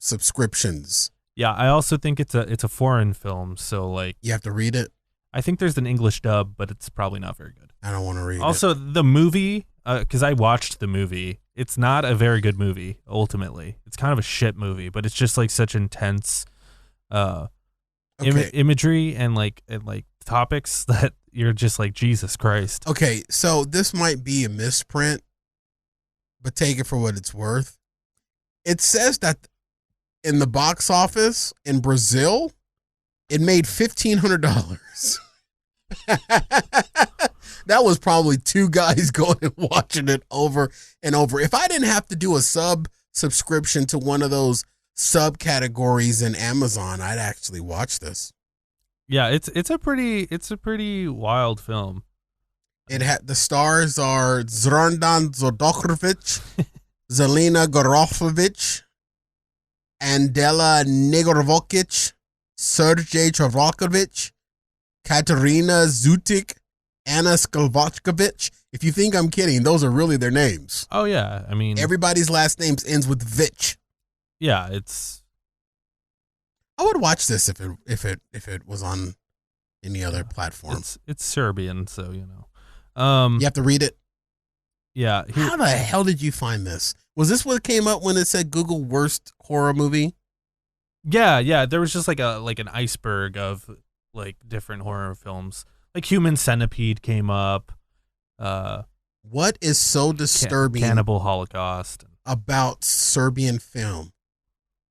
subscriptions. Yeah, I also think it's a foreign film, so like you have to read it. I think there's an English dub, but it's probably not very good. I don't want to read it. Also, the movie, because I watched the movie, it's not a very good movie, ultimately. It's kind of a shit movie, but it's just like such intense imagery and like topics that you're just like, Jesus Christ. Okay, so this might be a misprint, but take it for what it's worth. It says that in the box office in Brazil, it made $1,500. That was probably two guys going and watching it over and over. If I didn't have to do a subscription to one of those subcategories in Amazon, I'd actually watch this. Yeah, it's a pretty wild film. The stars are Zrandan Zodokrovic, Zelena Gorofovic, Andela Negorovic, Sergej Travakovic, Katerina Zutik, Anna Skalvakovic. If you think I'm kidding, those are really their names. Oh yeah, I mean everybody's last names ends with Vich. Yeah, I would watch this if it was on any other platform. It's Serbian, so you know. You have to read it. Yeah. How the hell did you find this? Was this what came up when it said Google worst horror movie? Yeah. There was just like an iceberg of like different horror films. Like Human Centipede came up. What is so disturbing? Cannibal Holocaust about Serbian film?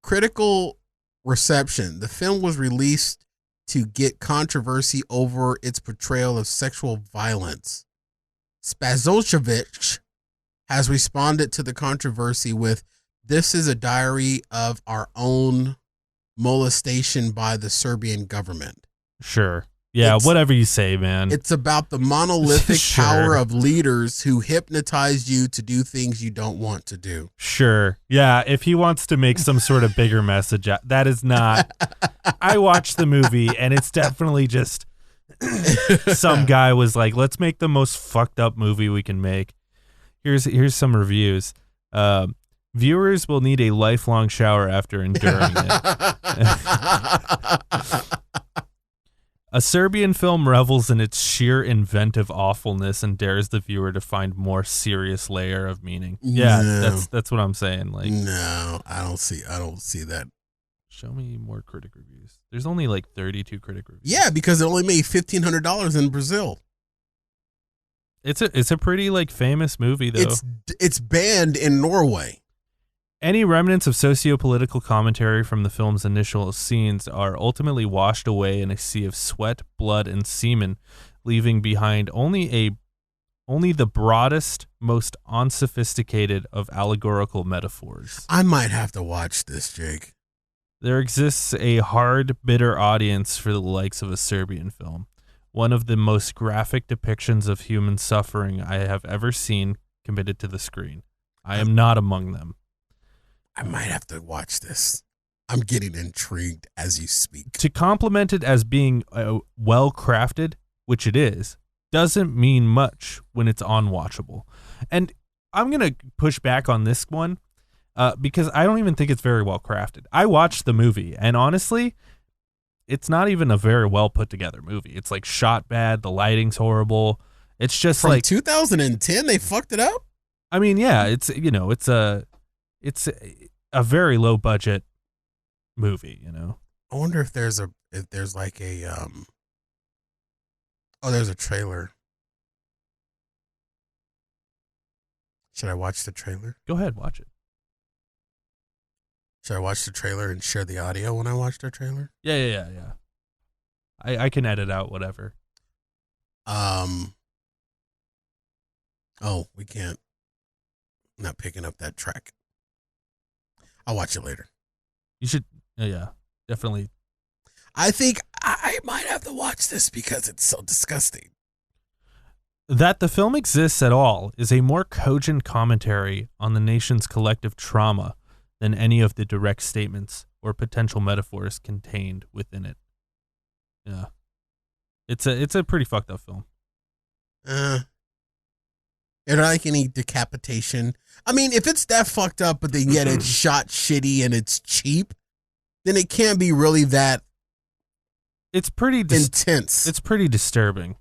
Critical reception. The film was released to get controversy over its portrayal of sexual violence. Spazojevic has responded to the controversy with, "This is a diary of our own molestation by the Serbian government." Sure. Yeah, whatever you say, man. It's about the monolithic Sure. power of leaders who hypnotize you to do things you don't want to do. Sure. Yeah, if he wants to make some sort of bigger message, that is not. I watched the movie, and it's definitely just some guy was like, let's make the most fucked up movie we can make. Here's some reviews. Viewers will need a lifelong shower after enduring it. A Serbian film revels in its sheer inventive awfulness and dares the viewer to find more serious layer of meaning. Yeah, No. that's what I'm saying. Like, No, I don't see that. show me more critic reviews. There's only like 32 critic reviews. Yeah, because it only made $1,500 in Brazil. It's a pretty like famous movie though. It's banned in Norway. Any remnants of socio-political commentary from the film's initial scenes are ultimately washed away in a sea of sweat, blood, and semen, leaving behind only the broadest, most unsophisticated of allegorical metaphors. I might have to watch this, Jake. There exists a hard, bitter audience for the likes of a Serbian film, one of the most graphic depictions of human suffering I have ever seen committed to the screen. I am not among them. I might have to watch this. I'm getting intrigued as you speak. To compliment it as being well-crafted, which it is, doesn't mean much when it's unwatchable. And I'm gonna push back on this one because I don't even think it's very well crafted. I watched the movie, and honestly, it's not even a very well put together movie. It's like shot bad, the lighting's horrible. It's just From like 2010, they fucked it up. I mean, yeah, it's a very low budget movie, you know. I wonder if there's like a oh, there's a trailer. Should I watch the trailer? Go ahead, watch it. Should I watch the trailer and share the audio when I watch the trailer? Yeah. I can edit out whatever. Oh, we can't. I'm not picking up that track. I'll watch it later. You should, yeah, definitely. I think I might have to watch this because it's so disgusting. That the film exists at all is a more cogent commentary on the nation's collective trauma than any of the direct statements or potential metaphors contained within it. Yeah. It's a pretty fucked up film. Is there like any decapitation? I mean, if it's that fucked up, but then yet it's shot shitty and it's cheap, then it can't be really that. It's pretty intense. It's pretty disturbing.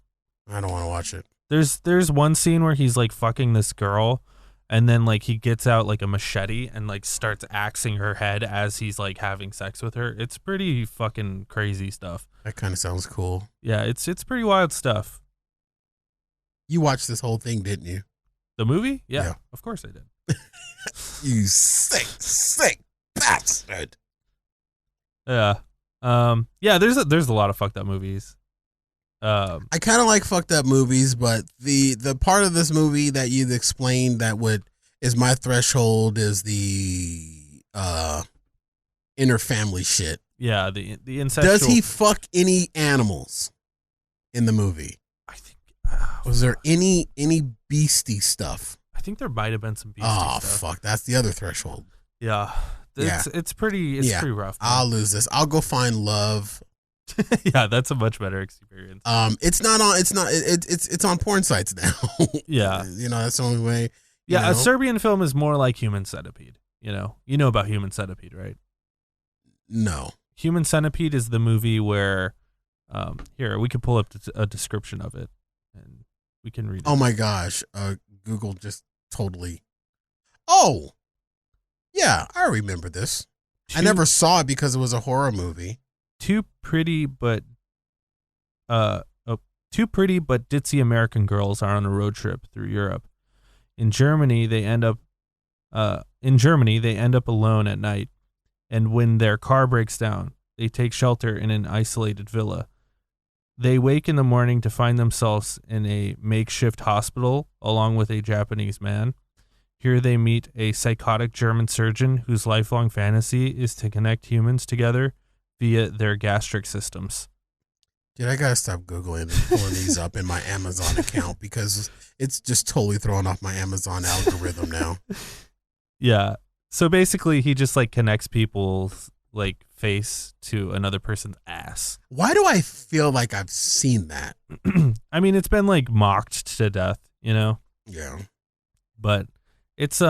I don't want to watch it. There's one scene where he's like fucking this girl, and then like he gets out like a machete and like starts axing her head as he's like having sex with her. It's pretty fucking crazy stuff. That kind of sounds cool. Yeah, it's pretty wild stuff. You watched this whole thing, didn't you? The movie? Yeah. Of course I did. You sick bastard. Yeah. Yeah, there's a lot of fucked up movies. I kind of like fucked up movies, but the part of this movie that you've explained that is my threshold is the inner family shit. Yeah, the incestual. Does he fuck any animals in the movie? I think. Was there any beastie stuff? I think there might have been some beastie stuff. Oh, fuck, that's the other threshold. Yeah. It's pretty rough. Man. I'll lose this. I'll go find love. Yeah, that's a much better experience. It's on porn sites now. Yeah. You know, that's the only way. Yeah, a Serbian film is more like Human Centipede, you know. You know about Human Centipede, right? No. Human Centipede is the movie where here, we could pull up a description of it and we can read it. Oh my gosh. Google just totally. Oh. Yeah, I remember this. I never saw it because it was a horror movie. Two pretty but ditzy American girls are on a road trip through Europe. In Germany, they end up alone at night, and when their car breaks down, they take shelter in an isolated villa. They wake in the morning to find themselves in a makeshift hospital along with a Japanese man. Here they meet a psychotic German surgeon whose lifelong fantasy is to connect humans together via their gastric systems. Dude, I gotta stop Googling and pulling these up in my Amazon account because it's just totally throwing off my Amazon algorithm now. Yeah. So basically he just like connects people's like face to another person's ass. Why do I feel like I've seen that? I mean, it's been like mocked to death, you know? Yeah. But it's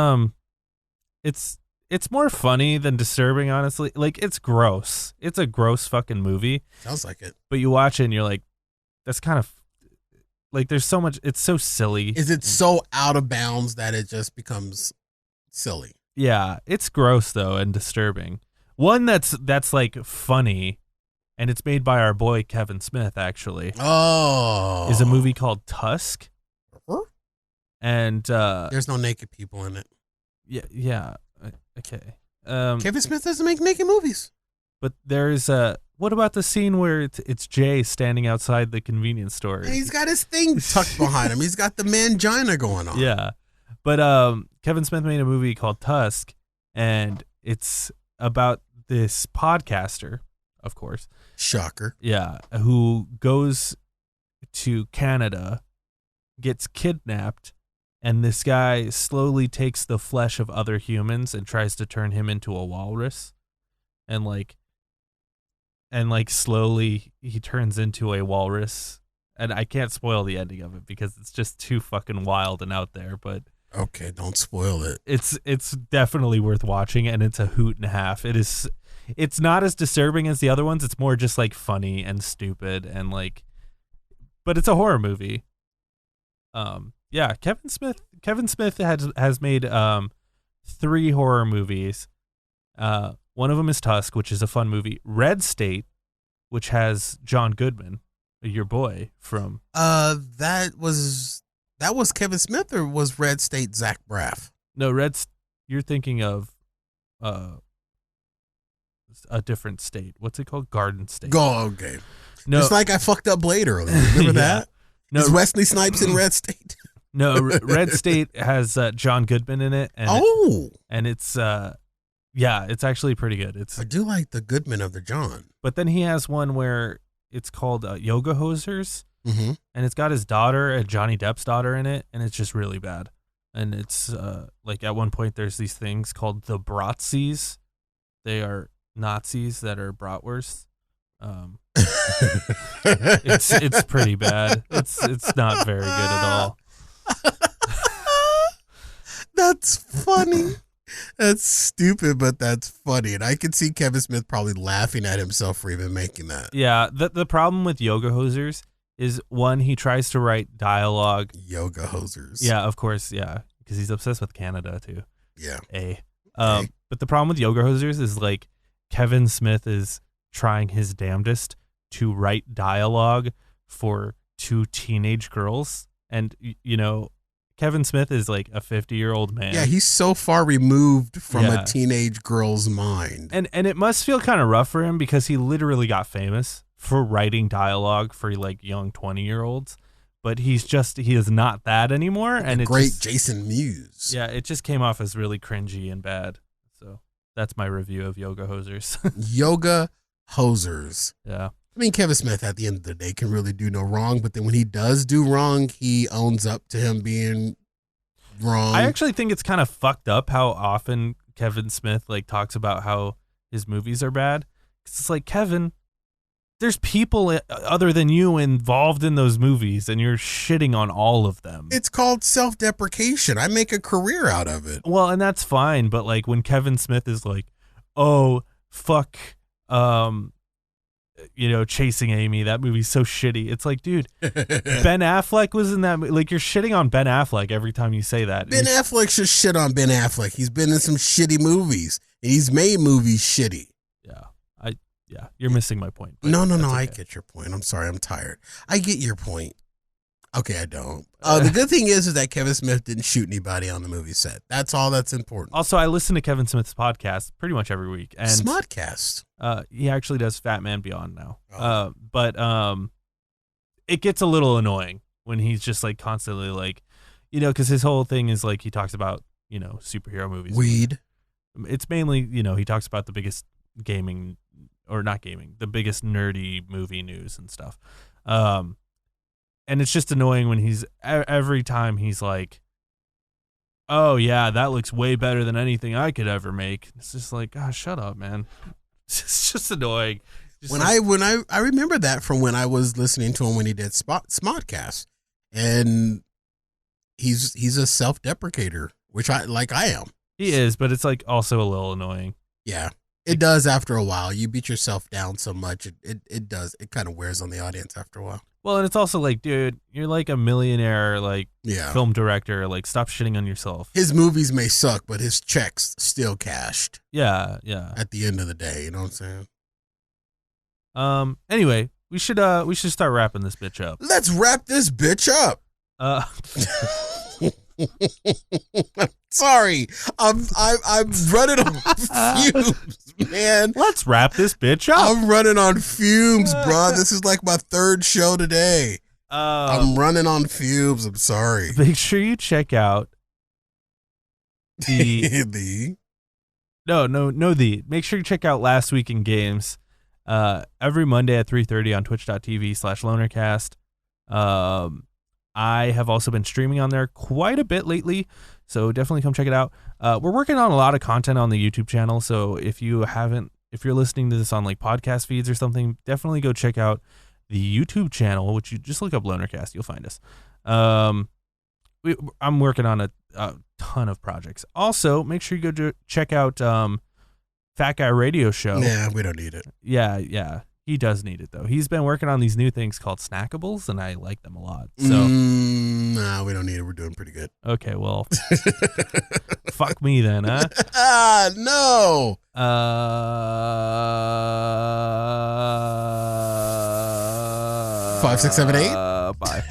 more funny than disturbing, honestly. Like, it's gross. It's a gross fucking movie. Sounds like it. But you watch it and you're like, that's kind of like, there's so much, it's so silly. Is it so out of bounds that it just becomes silly? Yeah, it's gross though and disturbing. One that's like funny, and it's made by our boy Kevin Smith, actually. Oh. Is a movie called Tusk. And there's no naked people in it. Yeah. Okay. Kevin Smith doesn't make naked movies. But there's what about the scene where it's Jay standing outside the convenience store? And he's got his thing tucked behind him. He's got the mangina going on. Yeah. But Kevin Smith made a movie called Tusk, and it's about this podcaster, of course. Shocker. Yeah, who goes to Canada, gets kidnapped, and this guy slowly takes the flesh of other humans and tries to turn him into a walrus. And slowly he turns into a walrus. And I can't spoil the ending of it because it's just too fucking wild and out there. But Okay, don't spoil it. It's definitely worth watching, and it's a hoot and a half. It's not as disturbing as the other ones. It's more just like funny and stupid and like, but it's a horror movie. Yeah, Kevin Smith has made 3 horror movies. One of them is Tusk, which is a fun movie. Red State, which has John Goodman, your boy from. That was Kevin Smith, or was Red State Zach Braff? No, you're thinking of a different state. What's it called? Garden State. Okay. No, it's like I fucked up Blade earlier. Remember yeah. that? No, is Wesley Snipes in Red State? No, Red State has John Goodman in it. And it's it's actually pretty good. I do like the Goodman of the John. But then he has one where it's called Yoga Hosers, and it's got his daughter, Johnny Depp's daughter, in it, and it's just really bad. And it's like at one point there's these things called the Bratzies. They are Nazis that are bratwursts. It's pretty bad. It's not very good at all. That's funny. That's stupid, but that's funny. And I can see Kevin Smith probably laughing at himself for even making that. Yeah, the problem with Yoga Hosers is, one, he tries to write dialogue. Yoga Hosers. Yeah, of course, yeah, because he's obsessed with Canada too. Yeah. But the problem with Yoga Hosers is like Kevin Smith is trying his damnedest to write dialogue for 2 teenage girls, and Kevin Smith is like a 50-year-old man. Yeah, he's so far removed from a teenage girl's mind. And it must feel kind of rough for him, because he literally got famous for writing dialogue for like young 20-year-olds. But he is not that anymore. And Jason Mewes. Yeah, it just came off as really cringy and bad. So that's my review of Yoga Hosers. Yoga Hosers. Yeah. I mean, Kevin Smith at the end of the day can really do no wrong, but then when he does do wrong, he owns up to him being wrong. I actually think it's kind of fucked up how often Kevin Smith like talks about how his movies are bad. 'Cause it's like, Kevin, there's people other than you involved in those movies, and you're shitting on all of them. It's called self-deprecation. I make a career out of it. Well, and that's fine, but like when Kevin Smith is like, oh, fuck, Chasing Amy, that movie's so shitty. It's like, dude, Ben Affleck was in that. Like, you're shitting on Ben Affleck every time you say that. Ben Affleck should shit on Ben Affleck. He's been in some shitty movies, and he's made movies shitty. Yeah, you're missing my point. No, okay. I get your point. I'm sorry, I'm tired. I get your point. Okay, I don't. The good thing is that Kevin Smith didn't shoot anybody on the movie set. That's all that's important. Also, I listen to Kevin Smith's podcast pretty much every week. And Smodcast. He actually does Fat Man Beyond now. Oh. But it gets a little annoying when he's just like constantly like, because his whole thing is like he talks about, superhero movies. Weed. It's mainly, he talks about the biggest gaming, or not gaming, the biggest nerdy movie news and stuff. And it's just annoying when every time he's like, oh yeah, that looks way better than anything I could ever make. It's just like, gosh, shut up, man. It's just annoying. I remember that from when I was listening to him when he did Smodcast, and he's a self-deprecator, which I am. He is, but it's like also a little annoying. Yeah. It does after a while. You beat yourself down so much, it does. It kind of wears on the audience after a while. Well, and it's also like, dude, you're like a millionaire, like film director. Like, stop shitting on yourself. His movies may suck, but his checks still cashed. Yeah. At the end of the day, you know what I'm saying? Anyway, we should start wrapping this bitch up. Let's wrap this bitch up. Sorry, I'm running on fumes, man. Let's wrap this bitch up. I'm running on fumes, bro. This is like my 3rd show today. I'm running on fumes. I'm sorry. Make sure you check out the Make sure you check out Last Week in Games. Every Monday at 3:30 on twitch.tv/lonercast. I have also been streaming on there quite a bit lately, so definitely come check it out. We're working on a lot of content on the YouTube channel, so if you're listening to this on like podcast feeds or something, definitely go check out the YouTube channel, which you just look up Lonercast, you'll find us. I'm working on a ton of projects. Also, make sure you go check out Fat Guy Radio Show. Yeah, we don't need it. Yeah. He does need it, though. He's been working on these new things called snackables, and I like them a lot. So, nah, we don't need it. We're doing pretty good. Okay, well, fuck me then, huh? No. 5, 6, 7, 8. Bye.